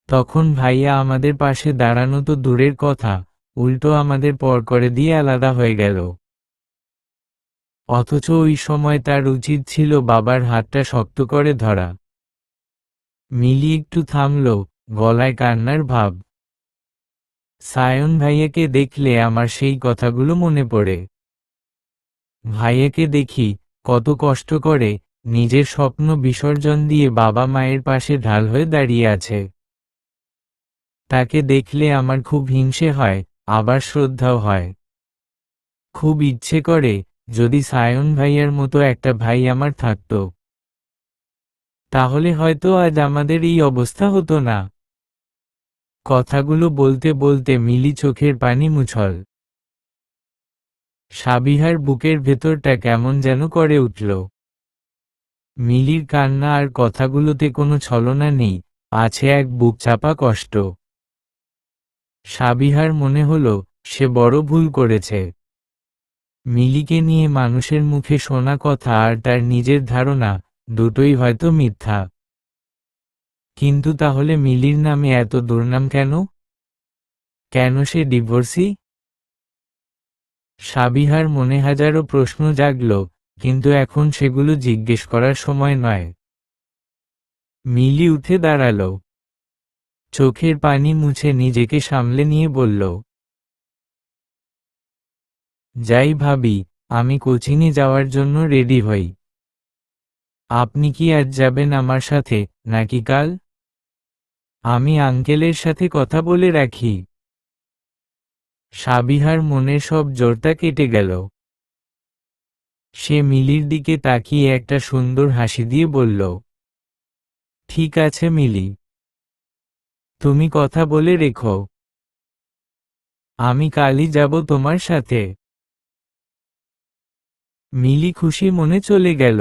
তখন ভাইয়া আমাদের পাশে দাঁড়ানো তো দূরের কথা, উল্টো আমাদের পর করে দিয়ে আলাদা হয়ে গেল। অথচ ওই সময় তার উচিত ছিল বাবার হাতটা শক্ত করে ধরা। মিলি একটু থামল, গলায় কান্নার ভাব। সায়ন ভাইয়াকে দেখলে আমার সেই কথাগুলো মনে পড়ে। ভাইয়াকে দেখি কত কষ্ট করে, নিজের স্বপ্ন বিসর্জন দিয়ে বাবা মায়ের পাশে ঢাল হয়ে দাঁড়িয়ে আছে। তাকে দেখলে আমার খুব হিংসে হয়, আবার শ্রদ্ধাও হয়। খুব ইচ্ছে করে যদি সায়ন ভাইয়ার মতো একটা ভাই আমার থাকতো। তাহলে হয়তো আজ আমাদের এই অবস্থা হতো না। কথাগুলো বলতে বলতে মিলি চোখের পানি মুছল। সাবিহার বুকের ভেতরটা কেমন যেন করে উঠল। মিলির কান্না আর কথাগুলোতে কোনো ছলনা নেই, আছে এক বুক চাপা কষ্ট। সাবিহার মনে হলো সে বড় ভুল করেছে। মিলিকে নিয়ে মানুষের মুখে শোনা কথা আর তার নিজের ধারণা, দুটোই হয়তো মিথ্যা। কিন্তু তাহলে মিলির নামে এত দুর্নাম কেন? কেন সে ডিভোর্সি? সাবিহার মনে হাজারো প্রশ্ন জাগল, কিন্তু এখন সেগুলো জিজ্ঞেস করার সময় নয়। মিলি উঠে দাঁড়াল। চোখের পানি মুছে নিজেকে সামলে নিয়ে বলল, যাই ভাবি, আমি কোচিংয়ে যাওয়ার জন্য রেডি হই। আপনি কি আজ যাবেন আমার সাথে, নাকি কাল? আমি আঙ্কেলের সাথে কথা বলে রাখি। সাবিহার মনের সব জোরটা কেটে গেল। সে মিলির দিকে তাকিয়ে একটা সুন্দর হাসি দিয়ে বলল, ঠিক আছে মিলি, তুমি কথা বলে রেখো। আমি কালই যাব তোমার সাথে। মিলি খুশি মনে চলে গেল।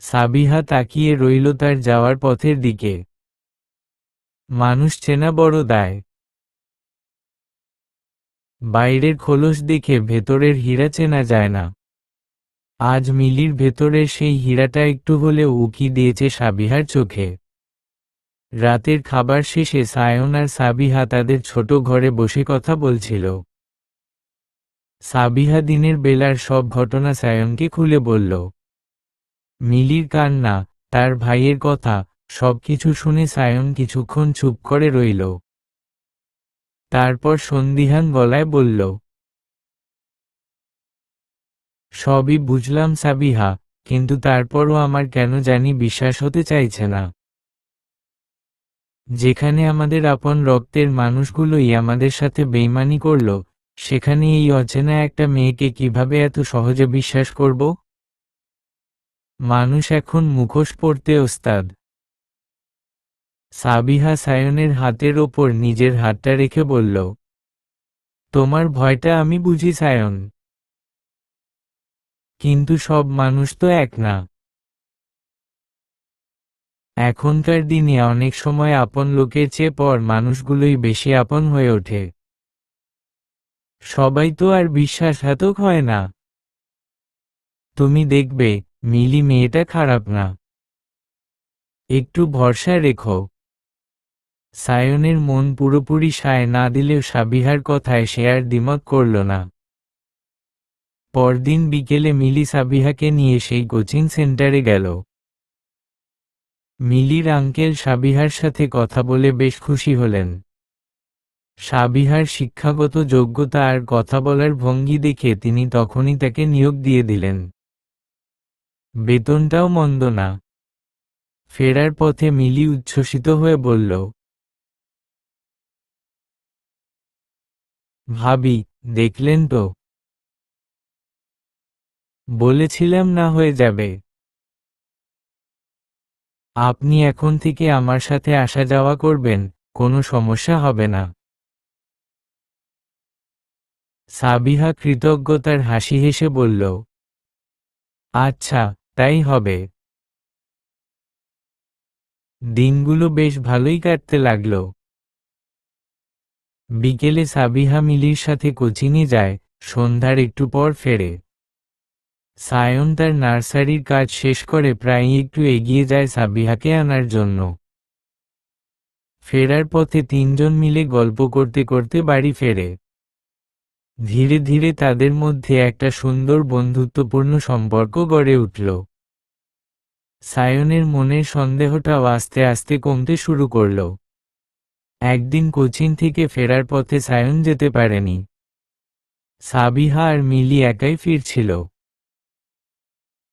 সাবিহা তাকিয়ে রইল তার যাওয়ার পথের দিকে। মানুষ চেনা বড় দায়। বাইরের খোলস দেখে ভেতরের হীরা চেনা যায় না। আজ মিলির ভেতরের সেই হীরাটা একটু হলেও উকি দিয়েছে সাবিহার চোখে। রাতের খাবার শেষে সায়ন আর সাবিহা তাদের ছোট ঘরে বসে কথা বলছিল। সাবিহা দিনের বেলার সব ঘটনা সায়নকে খুলে বলল। মিলির কান্না, তার ভাইয়ের কথা, সবকিছু শুনে সায়ন কিছুক্ষণ চুপ করে রইল। তারপর সন্দিহান গলায় বলল, সবই বুঝলাম সাবিহা, কিন্তু তারপরও আমার কেন জানি বিশ্বাস হতে চাইছে না। যেখানে আমাদের আপন রক্তের মানুষগুলোই আমাদের সাথে বেইমানি করল, সেখানে এই অচেনা একটা মেয়েকে কিভাবে এত সহজে বিশ্বাস করব? মানুষ এখন মুখোশ পরতে ওস্তাদ। সাবিহা সায়নের হাতের ওপর নিজের হাতটা রেখে বলল, তোমার ভয়টা আমি বুঝি সায়ন, কিন্তু সব মানুষ তো এক না। এখনকার দিনে অনেক সময় আপন লোকের চেয়ে পর মানুষগুলোই বেশি আপন হয়ে ওঠে। সবাই তো আর বিশ্বাসঘাতক হয় না। তুমি দেখবে, মিলি মেয়েটা খারাপ না। একটু ভরসা রেখো। সায়নের মন পুরোপুরি সায় না দিলেও সাবিহার কথায় সে আর দ্বিমত করল না। পরদিন বিকেলে মিলি সাবিহাকে নিয়ে সেই কোচিং সেন্টারে গেল। মিলির আঙ্কেল সাবিহার সাথে কথা বলে বেশ খুশি হলেন। সাবিহার শিক্ষাগত যোগ্যতা আর কথা বলার ভঙ্গি দেখে তিনি তখনই তাকে নিয়োগ দিয়ে দিলেন। বেতনটাও মন্দ না। ফেরার পথে মিলি উচ্ছ্বসিত হয়ে বলল, ভাবি, দেখলেন তো, বলেছিলাম না হয়ে যাবে। আপনি এখন থেকে আমার সাথে আসা যাওয়া করবেন, কোনো সমস্যা হবে না। সাবিহা কৃতজ্ঞতার হাসি হেসে বলল, আচ্ছা, তাই হবে। দিনগুলো বেশ ভালোই কাটতে লাগল। বিকেলে সাবিহা মিলির সাথে কোচিংয়ে যায়, সন্ধ্যার একটু পর ফেরে। সায়ন তার নার্সারির কাজ শেষ করে প্রায়ই একটু এগিয়ে যায় সাবিহাকে আনার জন্য। ফেরার পথে তিনজন মিলে গল্প করতে করতে বাড়ি ফেরে। ধীরে ধীরে তাদের মধ্যে একটা সুন্দর বন্ধুত্বপূর্ণ সম্পর্ক গড়ে উঠল। সায়নের মনের সন্দেহটাও আস্তে আস্তে কমতে শুরু করল। একদিন কোচিং থেকে ফেরার পথে সায়ন যেতে পারেনি। সাবিহা আর মিলি একাই ফিরছিল।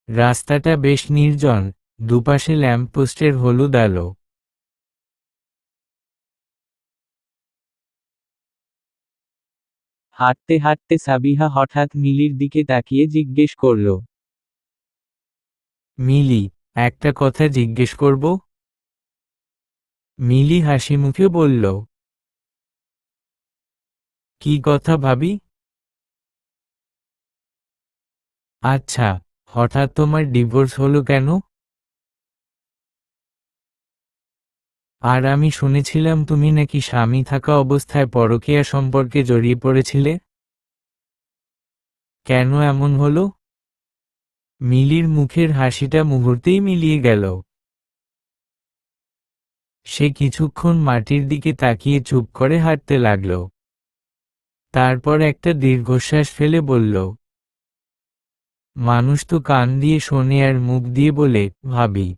রাস্তাটা বেশ নির্জন, দুপাশে ল্যাম্পপোস্টের হলুদ আলো। হাঁটতে হাঁটতে সাবিহা হঠাৎ মিলির দিকে তাকিয়ে জিজ্ঞেস করল, মিলি, একটা কথা জিজ্ঞেস করব? মিলি হাসি মুখে বলল, কি কথা ভাবি? আচ্ছা, হঠাৎ তোমার ডিভোর্স হলো কেন? আর আমি শুনেছিলাম তুমি নাকি স্বামী থাকা অবস্থায় পরকীয়া সম্পর্কে জড়িয়ে পড়েছিলে। কেন এমন হলো? মিলির মুখের হাসিটা মুহূর্তেই মিলিয়ে গেল। সে কিছুক্ষণ মাটির দিকে তাকিয়ে চুপ করে হাঁটতে লাগল। তারপর একটা দীর্ঘশ্বাস ফেলে বলল, মানুষ তো কান দিয়ে শোনে আর মুখ দিয়ে বলে, ভাবি।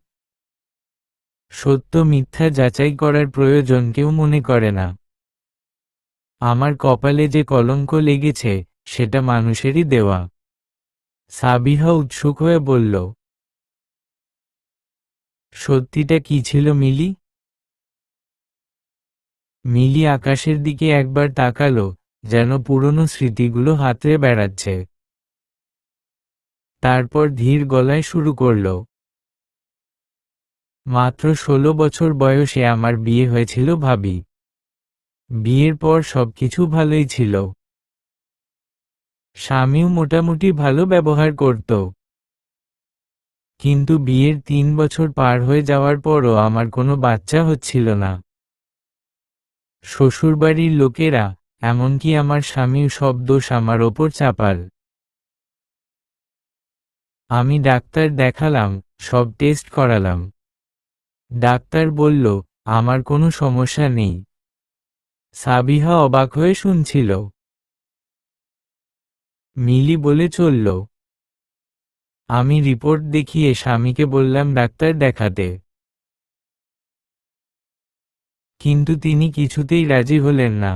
সত্য মিথ্যা যাচাই করার প্রয়োজন কেউ মনে করে না। আমার কপালে যে কলঙ্ক লেগেছে, সেটা মানুষেরই দেওয়া। সাবিহা উৎসুক হয়ে বলল, সত্যিটা কি ছিল মিলি? মিলি আকাশের দিকে একবার তাকালো, যেন পুরনো স্মৃতিগুলো হাতড়ে বেড়াচ্ছে। তারপর ধীর গলায় শুরু করল, মাত্র 16 বছর বয়সে আমার বিয়ে হয়েছিল ভাবি। বিয়ের পর সবকিছু ভালোই ছিল। স্বামীও মোটামুটি ভালো ব্যবহার করত। কিন্তু বিয়ের 3 বছর পার হয়ে যাওয়ার পরও আমার কোনো বাচ্চা হচ্ছিল না। শ্বশুরবাড়ির লোকেরা, এমনকি আমার স্বামীর সব দোষ আমার ওপর চাপাল। আমি ডাক্তার দেখালাম, সব টেস্ট করালাম। ডাক্তার বলল, আমার কোনো সমস্যা নেই। সাবিহা অবাক হয়ে শুনছিল। মিলি বলে চলল। আমি রিপোর্ট দেখিয়ে স্বামীকে বললাম ডাক্তার দেখাতে। কিন্তু তিনি কিছুতেই রাজি হলেন না।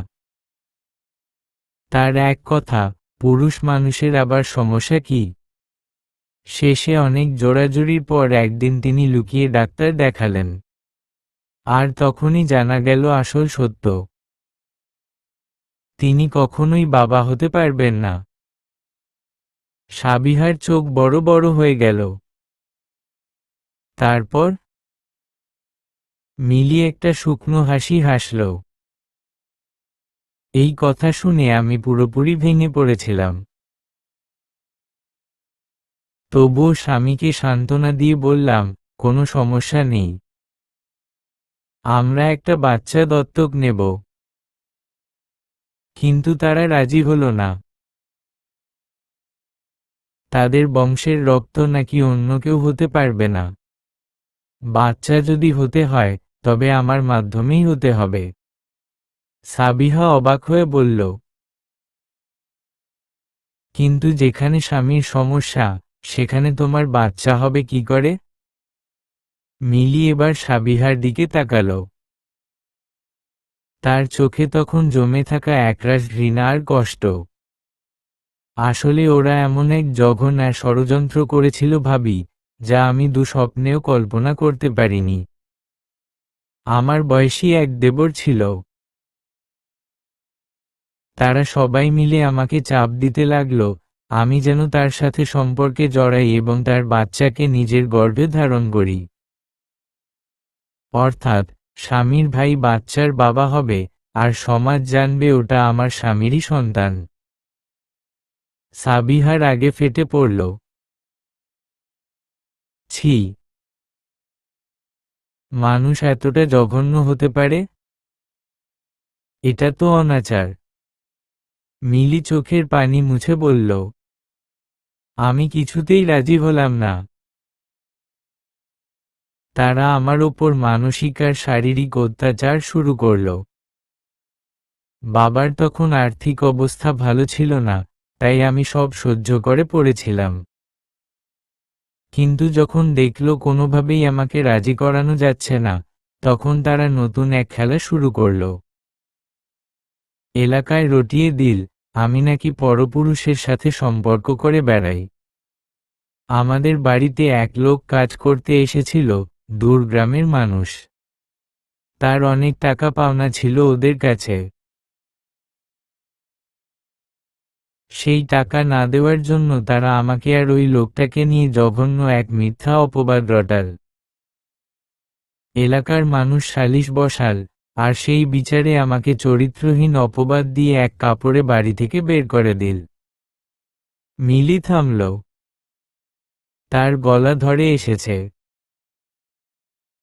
তার এক কথা, পুরুষ মানুষের আবার সমস্যা কি? শেষে অনেক জোরাজুরির পর একদিন তিনি লুকিয়ে ডাক্তার দেখালেন। আর তখনই জানা গেল আসল সত্য। তিনি কখনোই বাবা হতে পারবেন না। সাবিহার চোখ বড় বড় হয়ে গেল। তারপর মিলি একটা শুকনো হাসি হাসল। এই কথা শুনে আমি পুরোপুরি ভেঙে পড়েছিলাম। তবুও স্বামীকে সান্ত্বনা দিয়ে বললাম, কোনো সমস্যা নেই। আমরা একটা বাচ্চা দত্তক নেব। কিন্তু তারা রাজি হলো না। তাদের বংশের রক্ত নাকি অন্য কেউ হতে পারবে না। বাচ্চা যদি হতে হয়, তবে আমার মাধ্যমেই হতে হবে। সাবিহা অবাক হয়ে বলল, কিন্তু যেখানে স্বামীর সমস্যা, সেখানে তোমার বাচ্চা হবে কি করে? মিলি এবার সাবিহার দিকে তাকালো। তার চোখে তখন জমে থাকা একরাশ ঘৃণা আর কষ্ট। আসলে ওরা এমন এক জঘন্য ষড়যন্ত্র করেছিল ভাবি, যা আমি দুঃস্বপ্নেও কল্পনা করতে পারিনি। আমার বয়সী এক দেবর ছিল। তারা সবাই মিলে আমাকে চাপ দিতে লাগলো, আমি যেন তার সাথে সম্পর্কে জড়াই এবং তার বাচ্চাকে নিজের গর্ভে ধারণ করি। অর্থাৎ, স্বামীর ভাই বাচ্চার বাবা হবে, আর সমাজ জানবে ওটা আমার স্বামীরই সন্তান। সাবিহার আগে ফেটে পড়ল। ছি! মানুষ এতটা জঘন্য হতে পারে? এটা তো অনাচার। মিলি চোখের পানি মুছে বলল, আমি কিছুতেই রাজি হলাম না। তারা আমার ওপর মানসিক আর শারীরিক অত্যাচার শুরু করল। বাবার তখন আর্থিক অবস্থা ভালো ছিল না, তাই আমি সব সহ্য করে পড়েছিলাম। কিন্তু যখন দেখল কোনোভাবেই আমাকে রাজি করানো যাচ্ছে না, তখন তারা নতুন এক খেলা শুরু করল। এলাকায় রটিয়ে দিল, আমি নাকি পরপুরুষের সাথে সম্পর্ক করে বেড়াই। আমাদের বাড়িতে এক লোক কাজ করতে এসেছিল, দূর গ্রামের মানুষ। তার অনেক টাকা পাওনা ছিল ওদের কাছে। সেই টাকা না দেওয়ার জন্য তারা আমাকে আর ওই লোকটাকে নিয়ে জঘন্য এক মিথ্যা অপবাদ রটাল। এলাকার মানুষ সালিশ বসাল, আর সেই বিচারে আমাকে চরিত্রহীন অপবাদ দিয়ে এক কাপড়ে বাড়ি থেকে বের করে দিল। মিলি থামল। তার গলা ধরে এসেছে।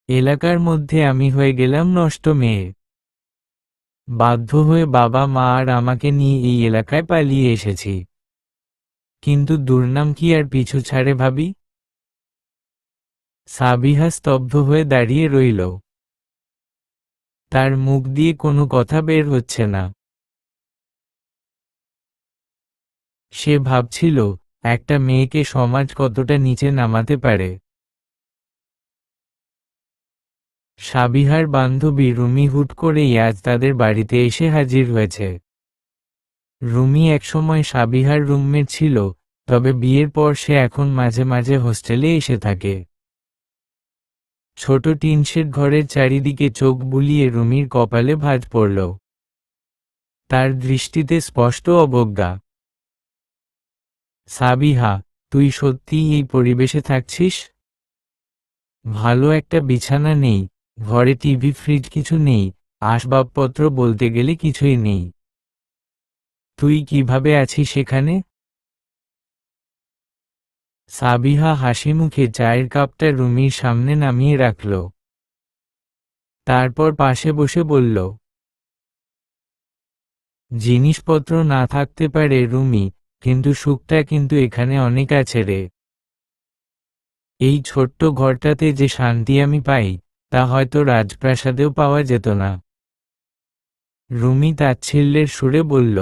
এলাকার মধ্যে আমি হয়ে গেলাম নষ্ট মেয়ে। বাধ্য হয়ে বাবা মা আর আমাকে নিয়ে এই এলাকায় পালিয়ে এসেছি। কিন্তু দুর্নাম কি আর পিছু ছাড়ে ভাবি? সাবিহা স্তব্ধ হয়ে দাঁড়িয়ে রইল। তার মুখ দিয়ে কোনো কথা বের হচ্ছে না। সে ভাবছিল, একটা মেয়েকে সমাজ কতটা নিচে নামাতে পারে। সাবিহার বান্ধবী রুমি হুট করেই আজ তাদের বাড়িতে এসে হাজির হয়েছে। রুমি একসময় সাবিহার রুমমেট ছিল, তবে বিয়ের পর সে এখন মাঝে মাঝে হোস্টেলে এসে থাকে। ছোট টিনশেড ঘরের চারিদিকে চোখ বুলিয়ে রুমির কপালে ভাঁজ পড়ল। তার দৃষ্টিতে স্পষ্ট অবজ্ঞা। সাবিহা, তুই সত্যিই এই পরিবেশে থাকছিস? ভালো একটা বিছানা নেই, ঘরে টিভি ফ্রিজ কিছু নেই, আসবাবপত্র বলতে গেলে কিছুই নেই। তুই কিভাবে আছিস সেখানে? সাবিহা হাসি মুখে চায়ের কাপটা রুমির সামনে নামিয়ে রাখল। তারপর পাশে বসে বলল, জিনিসপত্র না থাকতে পারে রুমি, কিন্তু সুখটা কিন্তু এখানে অনেক আছে রে। এই ছোট্ট ঘরটাতে যে শান্তি আমি পাই, তা হয়তো রাজপ্রাসাদেও পাওয়া যেত না। রুমি তাচ্ছিল্যের সুরে বলল,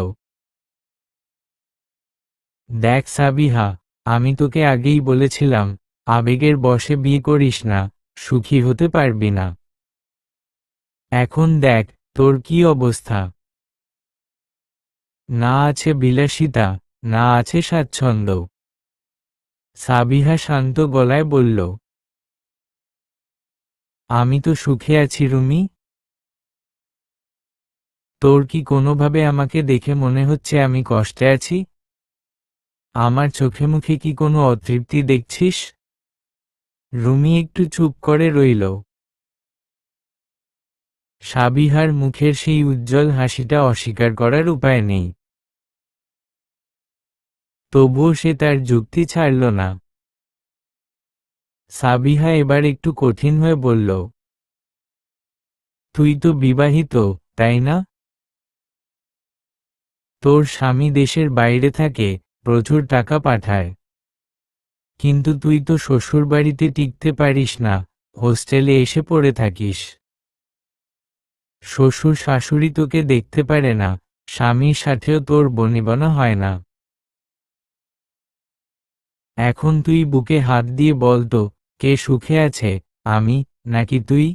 দেখ সাবিহা, আমি তোকে আগেই বলেছিলাম, আবেগের বশে বিয়ে করিস না, সুখী হতে পারবি না। এখন দেখ তোর কি অবস্থা। না আছে বিলাসিতা, না আছে স্বাচ্ছন্দ্য। সাবিহা শান্ত গলায় বলল, আমি তো সুখে আছি রুমি। তোর কি কোনোভাবে আমাকে দেখে মনে হচ্ছে আমি কষ্টে আছি? আমার চোখে মুখে কি কোনো অতৃপ্তি দেখছিস? রুমি একটু চুপ করে রইল। সাবিহার মুখের সেই উজ্জ্বল হাসিটা অস্বীকার করার উপায় নেই। তবুও সে তার যুক্তি ছাড়ল না। সাবিহা এবার একটু কঠিন হয়ে বলল, তুই তো বিবাহিত, তাই না? তোর স্বামী দেশের বাইরে থাকে, প্রচুর টাকা পাঠায়। কিন্তু তুই তো শ্বশুরবাড়িতে টিকতে পারিস না, হোস্টেলে এসে পড়ে থাকিস। শ্বশুর শাশুড়ি তোকে দেখতে পারে না, স্বামীর সাথেও তোর বনিবনা হয় না। এখন তুই বুকে হাত দিয়ে বলতো, কে সুখে আছে, আমি নাকি তুই?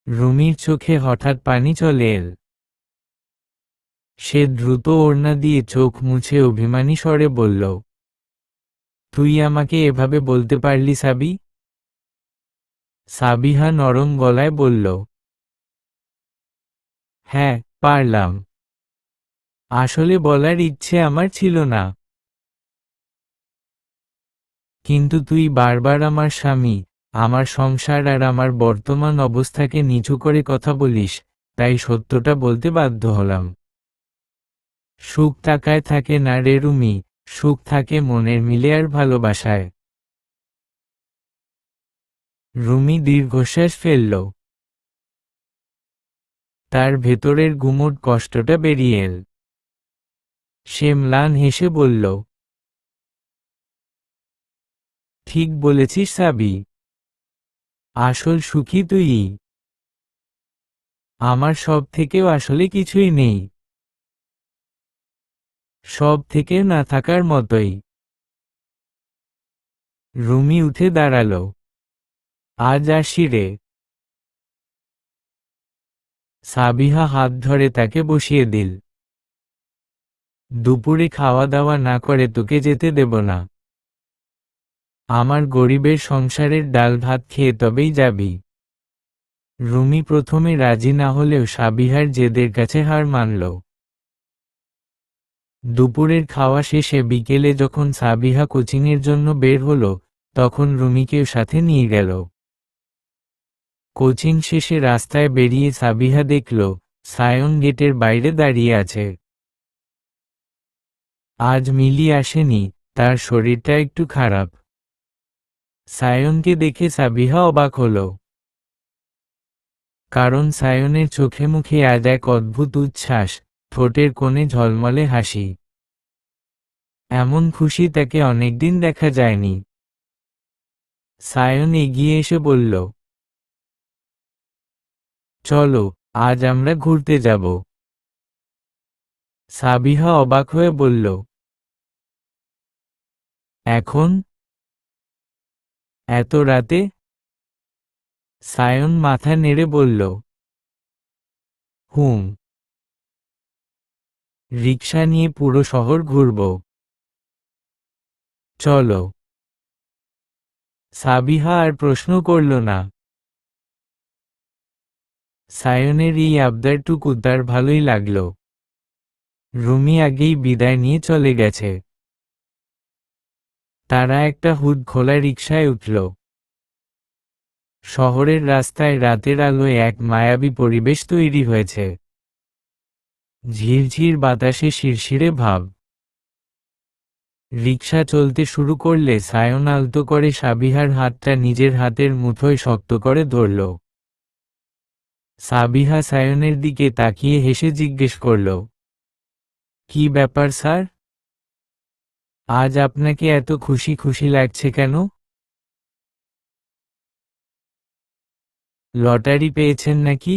রুমির চোখে হঠাৎ পানি চলে এল। সে দ্রুত ওড়না দিয়ে চোখ মুছে অভিমানী স্বরে বলল, তুই আমাকে এভাবে বলতে পারলি সাবি? সাবিহা নরম গলায় বলল, হ্যাঁ, পারলাম। আসলে বলার ইচ্ছে আমার ছিল না। কিন্তু তুই বারবার আমার স্বামী, আমার সংসার আর আমার বর্তমান অবস্থাকে নিচু করে কথা বলিস, তাই সত্যটা বলতে বাধ্য হলাম। সুখ টাকায় থাকে না রে রুমি, সুখ থাকে মনের মিলে আর ভালোবাসায়। রুমি দীর্ঘশ্বাস ফেলল। তার ভেতরের গুমোট কষ্টটা বেরিয়ে এল। সে ম্লান হেসে বলল, ঠিক বলেছিস সাবি। আসল সুখী তুই। আমার সব থেকেও আসলে কিছুই নেই। সব থেকে না থাকার মতোই। রুমি উঠে দাঁড়াল। আজ আসি রে। সাবিহা হাত ধরে তাকে বসিয়ে দিল। দুপুরে খাওয়া দাওয়া না করে তোকে যেতে দেব না। আমার গরিবের সংসারের ডাল ভাত খেয়ে তবেই যাবি। রুমি প্রথমে রাজি না হলেও সাবিহার জেদের কাছে হার মানল। দুপুরের খাওয়া শেষে বিকেলে যখন সাবিহা কোচিংয়ের জন্য বের হলো, তখন রুমিকেও সাথে নিয়ে গেল। কোচিং শেষে রাস্তায় বেরিয়ে সাবিহা দেখল, সায়ন গেটের বাইরে দাঁড়িয়ে আছে। আজ মিলি আসেনি, তার শরীরটা একটু খারাপ। সায়নকে দেখে সাবিহা অবাক হল। কারণ সায়নের চোখে মুখে আজ এক অদ্ভুত উচ্ছ্বাস, ঠোঁটের কোণে ঝলমলে হাসি। এমন খুশি তাকে অনেকদিন দেখা যায়নি। সায়ন এগিয়ে এসে বলল, চলো, আজ আমরা ঘুরতে যাব। সাবিহা অবাক হয়ে বলল, এখন? এত রাতে? সায়ন মাথা নেড়ে বলল, হুম। রিকশা নিয়ে পুরো শহর ঘুরব। চলো। সাবিহা আর প্রশ্ন করল না। সায়নের এই আবদারটুকু তার ভালোই লাগল। রুমি আগেই বিদায় নিয়ে চলে গেছে। তারা একটা হুড খোলা রিকশায় উঠল। শহরের রাস্তায় রাতের আলোয় এক মায়াবী পরিবেশ তৈরি হয়েছে। ঝিরঝির বাতাসে শিরশিরে ভাব। রিকশা চলতে শুরু করলে সায়ন আলতো করে সাবিহার হাতটা নিজের হাতের মুঠোয় শক্ত করে ধরল। সাবিহা সায়নের দিকে তাকিয়ে হেসে জিজ্ঞেস করল, কি ব্যাপার স্যার? আজ আপনাকে এত খুশি খুশি লাগছে কেন? লটারি পেয়েছেন নাকি?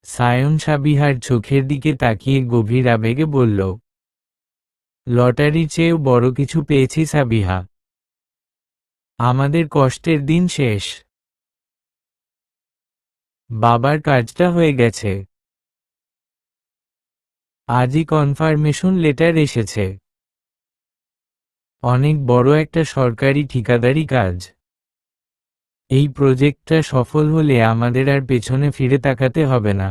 সায়ন সাবিহার চোখের দিকে তাকিয়ে গভীর আবেগে বলল, লটারির চেয়েও বড় কিছু পেয়েছি সাবিহা। আমাদের কষ্টের দিন শেষ। বাবার কাজটা হয়ে গেছে। আজই কনফার্মেশন লেটার এসেছে। অনেক বড় একটা সরকারি ঠিকাদারি কাজ। এই প্রজেক্টটা সফল হলে আমাদের আর পেছনে ফিরে তাকাতে হবে না।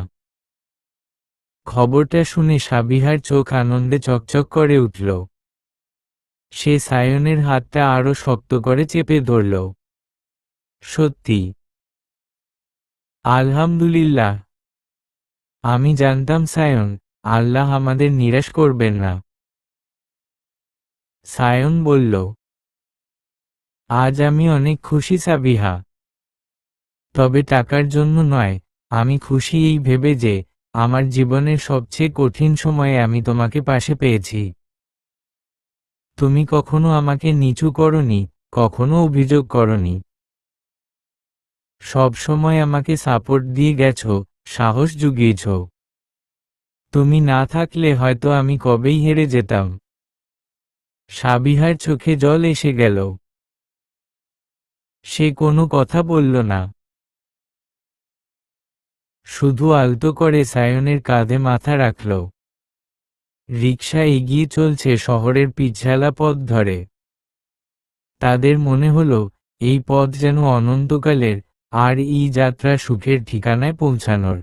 খবরটা শুনে সাবিহার চোখ আনন্দে চকচক করে উঠল। সে সায়নের হাতটা আরো শক্ত করে চেপে ধরল। সত্যি? আলহামদুলিল্লাহ। আমি জানতাম সায়ন, আল্লাহ আমাদের নিরাশ করবেন না। সায়ন বলল, আজ আমি অনেক খুশি সাবিহা। তবে টাকার জন্য নয়, আমি খুশি এই ভেবে যে আমার জীবনের সবচেয়ে কঠিন সময়ে আমি তোমাকে পাশে পেয়েছি। তুমি কখনো আমাকে নিচু করনি, কখনো অভিযোগ করনি। সব সময় আমাকে সাপোর্ট দিয়ে গেছো, সাহস জুগিয়েছ। তুমি না থাকলে হয়তো আমি কবেই হেরে যেতাম। সাবিহার চোখে জল এসে গেল। সে কোনো কথা বলল না। শুধু আলতো করে সায়নের কাঁধে মাথা রাখল। রিকশা এগিয়ে চলছে শহরের পিছঝালা পথ ধরে। তাদের মনে হলো এই পথ যেন অনন্তকালের, আর এই যাত্রা সুখের ঠিকানায় পৌঁছানোর।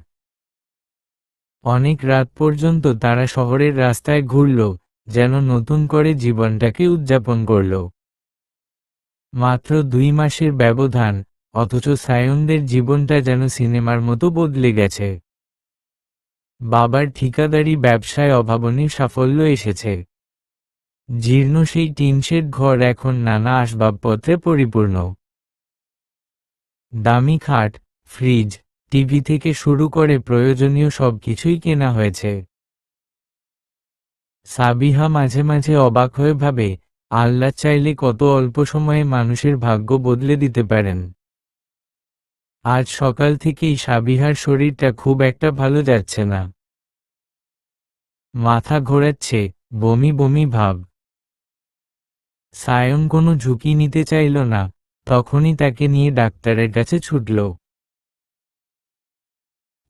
অনেক রাত পর্যন্ত তারা শহরের রাস্তায় ঘুরল, যেন নতুন করে জীবনটাকে উদযাপন করল। মাত্র 2 মাসের ব্যবধান, অথচ সায়নদের জীবনটা যেন সিনেমার মতো বদলে গেছে। বাবার ঠিকাদারি ব্যবসায় অভাবনীয় সাফল্য এসেছে। জীর্ণ সেই টিনশেড ঘর এখন নানা আসবাবপত্রে পরিপূর্ণ। দামি খাট, ফ্রিজ, টিভি থেকে শুরু করে প্রয়োজনীয় সবকিছুই কেনা হয়েছে। সাবিহা মাঝে মাঝে অবাক হয়ে ভাবে, আল্লাহ চাইলে কত অল্প সময়ে মানুষের ভাগ্য বদলে দিতে পারেন। আজ সকাল থেকেই সাবিহার শরীরটা খুব একটা ভালো যাচ্ছে না। মাথা ঘোরাচ্ছে, বমি বমি ভাব। সায়ন কোনো ঝুঁকি নিতে চাইল না, তখনই তাকে নিয়ে ডাক্তারের কাছে ছুটল।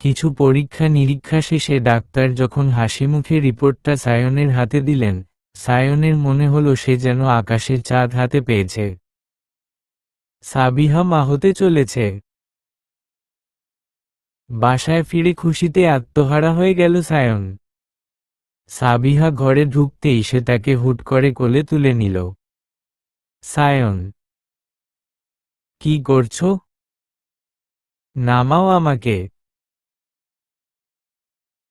কিছু পরীক্ষা নিরীক্ষা শেষে ডাক্তার যখন হাসিমুখে রিপোর্টটা সায়নের হাতে দিলেন, সায়নের মনে হলো সে যেন আকাশের চাঁদ হাতে পেয়েছে। সাবিহা মা হতে চলেছে। বাসায় ফিরে খুশিতে আত্মহারা হয়ে গেল সায়ন। সাবিহা ঘরে ঢুকতেই সে তাকে হুট করে কোলে তুলে নিল। সায়ন, কি করছো? নামাও আমাকে।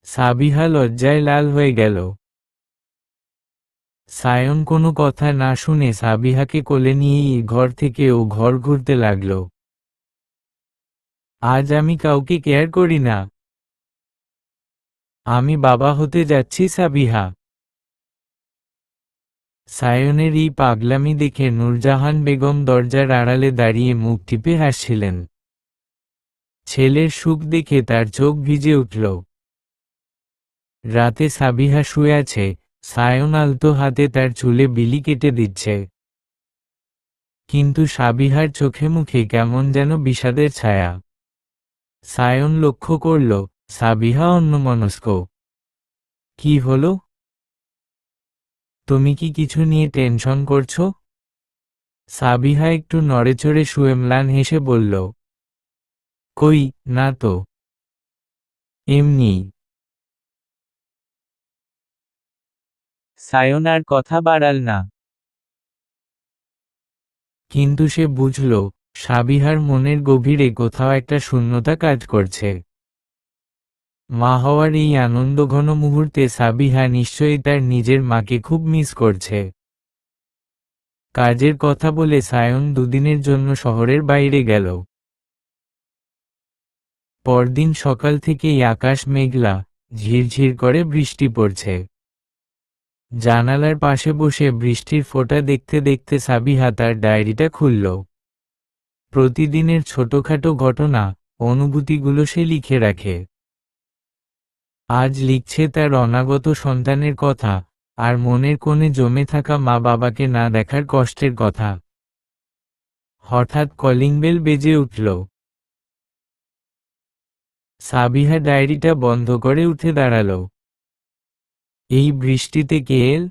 সাবিহা লজ্জায় লাল হয়ে গেল। সায়ন কোনো কথা না শুনে সাবিহাকে কোলে নিয়েই ঘর থেকে ও ঘর ঘুরতে লাগল। আজ আমি কাউকে কেয়ার করি না। আমি বাবা হতে যাচ্ছি সাবিহা। সায়নের এই পাগলামি দেখে নূরজাহান বেগম দরজার আড়ালে দাঁড়িয়ে মুখ টিপে হাসছিলেন। ছেলের সুখ দেখে তার চোখ ভিজে উঠল। রাতে সাবিহা শুয়ে আছে, সায়ন আলতো হাতে তার চুলে বিলি কেটে দিচ্ছে। কিন্তু সাবিহার চোখে মুখে কেমন যেন বিষাদের ছায়া। সায়ন লক্ষ্য করল, সাবিহা অন্যমনস্ক। কি হলো? তুমি কি কিছু নিয়ে টেনশন করছো? সাবিহা একটু নড়েচড়ে শুয়ে ম্লান হেসে বলল, কই, না তো। এমনি। সায়ন আর কথা বাড়াল না। কিন্তু সে বুঝল, সাবিহার মনের গভীরে কোথাও একটা শূন্যতা কাজ করছে। মা হওয়ার এই আনন্দঘন মুহূর্তে সাবিহা নিশ্চয়ই তার নিজের মাকে খুব মিস করছে। কাজের কথা বলে সায়ন 2 দিনের জন্য শহরের বাইরে গেল। পরদিন সকাল থেকেই আকাশ মেঘলা, ঝিরঝির করে বৃষ্টি পড়ছে। জানালার পাশে বসে বৃষ্টির ফোঁটা দেখতে দেখতে সাবিহা তার ডায়েরিটা খুলল। প্রতিদিনের ছোটখাটো ঘটনা, অনুভূতিগুলো সে লিখে রাখে। আজ লিখছে তার অনাগত সন্তানের কথা, আর মনের কোণে জমে থাকা মা বাবাকে না দেখার কষ্টের কথা। হঠাৎ কলিং বেল বেজে উঠল। সাবিহা ডায়েরিটা বন্ধ করে উঠে দাঁড়াল। এই বৃষ্টিতে কে এল?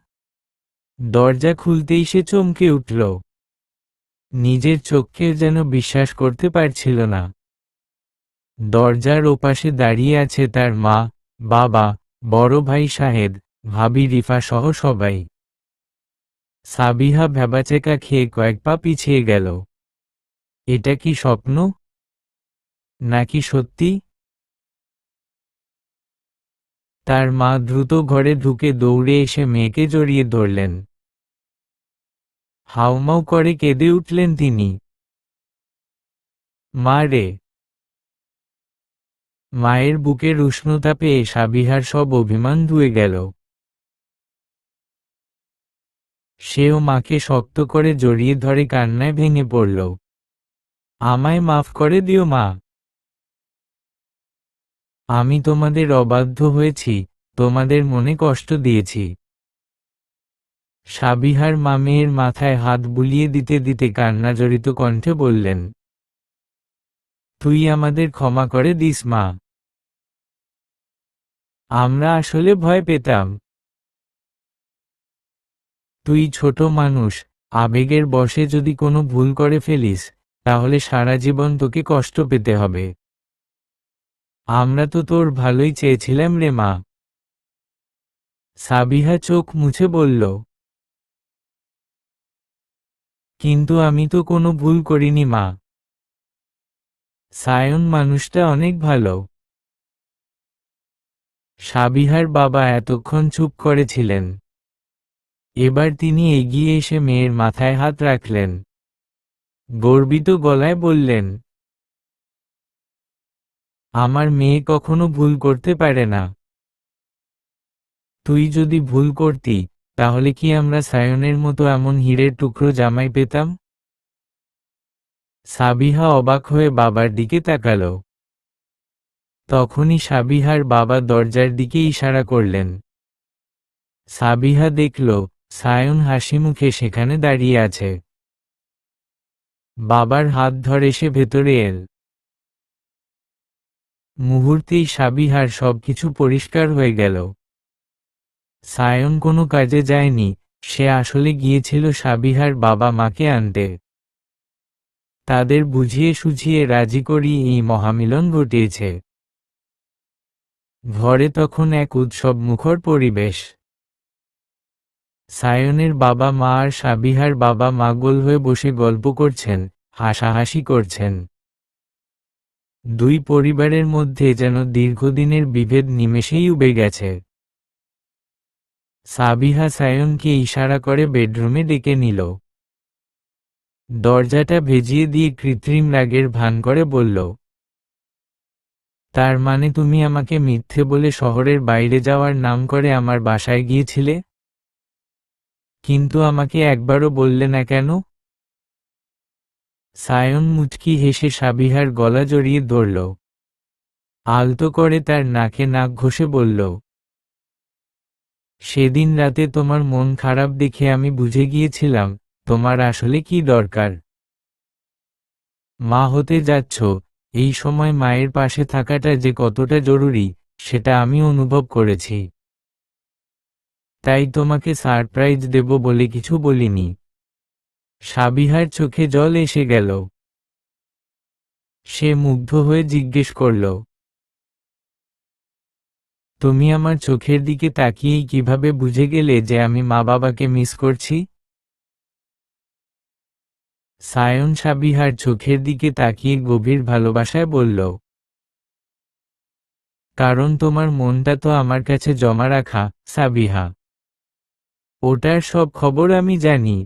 দরজা খুলতেই সে চমকে উঠল। নিজের চোখকে যেন বিশ্বাস করতে পারছিল না। দরজার ওপাশে দাঁড়িয়ে আছে তার মা, বাবা, বড় ভাই শাহেদ, ভাবি রিফা সহ সবাই। সাবিহা ভ্যাবাচেকা খেয়ে কয়েক পা পিছিয়ে গেল। এটা কি স্বপ্ন, নাকি সত্যি? তার মা দ্রুত ঘরে ঢুকে দৌড়ে এসে মেয়েকে জড়িয়ে ধরলেন। হাউমাউ করে কেঁদে উঠলেন তিনি। মা রে! মায়ের বুকের উষ্ণতা পেয়ে সাবিহার সব অভিমান ধুয়ে গেল। সেও মাকে শক্ত করে জড়িয়ে ধরে কান্নায় ভেঙে পড়ল। আমায় মাফ করে দিও মা। আমি তোমাদের অবাধ্য হয়েছি, তোমাদের মনে কষ্ট দিয়েছি। সাবিহার মা মেয়ের মাথায় হাত বুলিয়ে দিতে দিতে কান্নাজড়িত কণ্ঠে বললেন, তুই আমাদের ক্ষমা করে দিস মা। আমরা আসলে ভয় পেতাম। তুই ছোট মানুষ, আবেগের বশে যদি কোনো ভুল করে ফেলিস, তাহলে সারা জীবন তোকে কষ্ট পেতে হবে। আমরা তো তোর ভালোই চেয়েছিলাম রে মা। সাবিহা চোখ মুছে বলল, কিন্তু আমি তো কোনো ভুল করিনি মা। সায়ন মানুষটা অনেক ভালো। সাবিহার বাবা এতক্ষণ চুপ করেছিলেন। এবার তিনি এগিয়ে এসে মেয়ের মাথায় হাত রাখলেন। গর্বিত গলায় বললেন, আমার মেয়ে কখনো ভুল করতে পারে না। তুই যদি ভুল করতি, তাহলে কি আমরা সায়নের মতো এমন হীরের টুকরো জামাই পেতাম? সাবিহা অবাক হয়ে বাবার দিকে তাকাল। তখনই সাবিহার বাবা দরজার দিকে ইশারা করলেন। সাবিহা দেখল, সায়ন হাসিমুখে সেখানে দাঁড়িয়ে আছে। বাবার হাত ধরে সে ভেতরে এল। মুহূর্তেই সাবিহার সবকিছু পরিষ্কার হয়ে গেল। সায়ন কোনো কাজে যায়নি, সে আসলে গিয়েছিল সাবিহার বাবা মাকে আনতে। তাদের বুঝিয়ে সুঝিয়ে রাজি করিয়ে এই মহামিলন ঘটিয়েছে। ঘরে তখন এক উৎসবমুখর পরিবেশ। সায়নের বাবা মা আর সাবিহার বাবা মা গোল হয়ে বসে গল্প করছেন, হাসাহাসি করছেন। দুই পরিবারের মধ্যে যেন দীর্ঘদিনের বিভেদ নিমেষেই উবে গেছে। সাবিহা সায়নকে ইশারা করে বেডরুমে ডেকে নিল। দরজাটা ভেজিয়ে দিয়ে কৃত্রিম রাগের ভান করে বলল, তার মানে তুমি আমাকে মিথ্যে বলে শহরের বাইরে যাওয়ার নাম করে আমার বাসায় গিয়েছিলে? কিন্তু আমাকে একবারও বললে না কেন? সায়ন মুচকি হেসে সাবিহার গলা জড়িয়ে ধরল। আলতো করে তার নাকে নাক ঘষে বলল, সেদিন রাতে তোমার মন খারাপ দেখে আমি বুঝে গিয়েছিলাম তোমার আসলে কি দরকার। মা হতে যাচ্ছ, এই সময় মায়ের পাশে থাকাটা যে কতটা জরুরি, সেটা আমি অনুভব করেছি। তাই তোমাকে সারপ্রাইজ দেব বলে কিছু বলিনি। সাবিহার চোখে জল এসে গেল। সে মুগ্ধ হয়ে জিজ্ঞেস করল, তুমি আমার চোখের দিকে তাকিয়েই কিভাবে বুঝে গেলে যে আমি মা বাবাকে মিস করছি? সায়ন সাবিহার চোখের দিকে তাকিয়ে গভীর ভালোবাসায় বলল, কারণ তোমার মনটা তো আমার কাছে জমা রাখা, সাবিহা। ওটার সব খবর আমি জানি।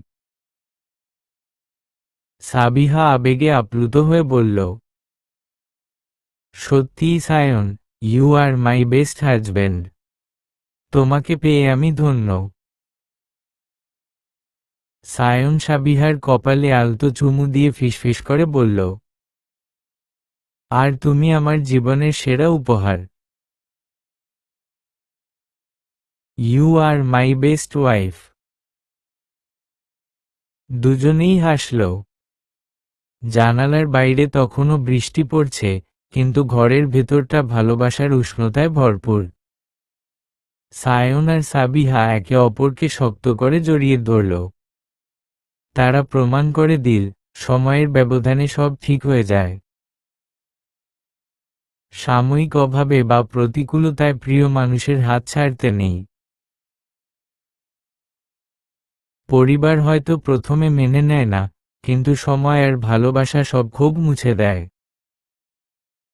সাবিহা আবেগে আপ্লুত হয়ে বলল, সত্যিই Sayan, you are my best husband. তোমাকে পেয়ে আমি ধন্য। সায়ন সাবিহার কপালে আলতো চুমু দিয়ে ফিসফিস করে বলল, আর তুমি আমার জীবনের সেরা উপহার। You are my best wife. দুজনেই হাসল। জানালার বাইরে তখনও বৃষ্টি পড়ছে, কিন্তু ঘরের ভেতরটা ভালোবাসার উষ্ণতায় ভরপুর। সায়ন আর সাবিহা একে অপরকে শক্ত করে জড়িয়ে ধরল। তারা প্রমাণ করে দিল, সময়ের ব্যবধানে সব ঠিক হয়ে যায়। সাময়িক অভাবে বা প্রতিকূলতায় প্রিয় মানুষের হাত ছাড়তে নেই। পরিবার হয়তো প্রথমে মেনে নেয় না, কিন্তু সময় আর ভালোবাসা সব ক্ষোভ মুছে দেয়।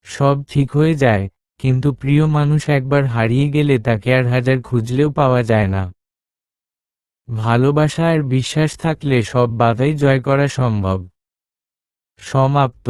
সব ঠিক হয়ে যায়, কিন্তু প্রিয় মানুষ একবার হারিয়ে গেলে তাকে আর হাজার খুঁজলেও পাওয়া যায় না। ভালোবাসা আর বিশ্বাস থাকলে সব বাধাই জয় করা সম্ভব। সমাপ্ত।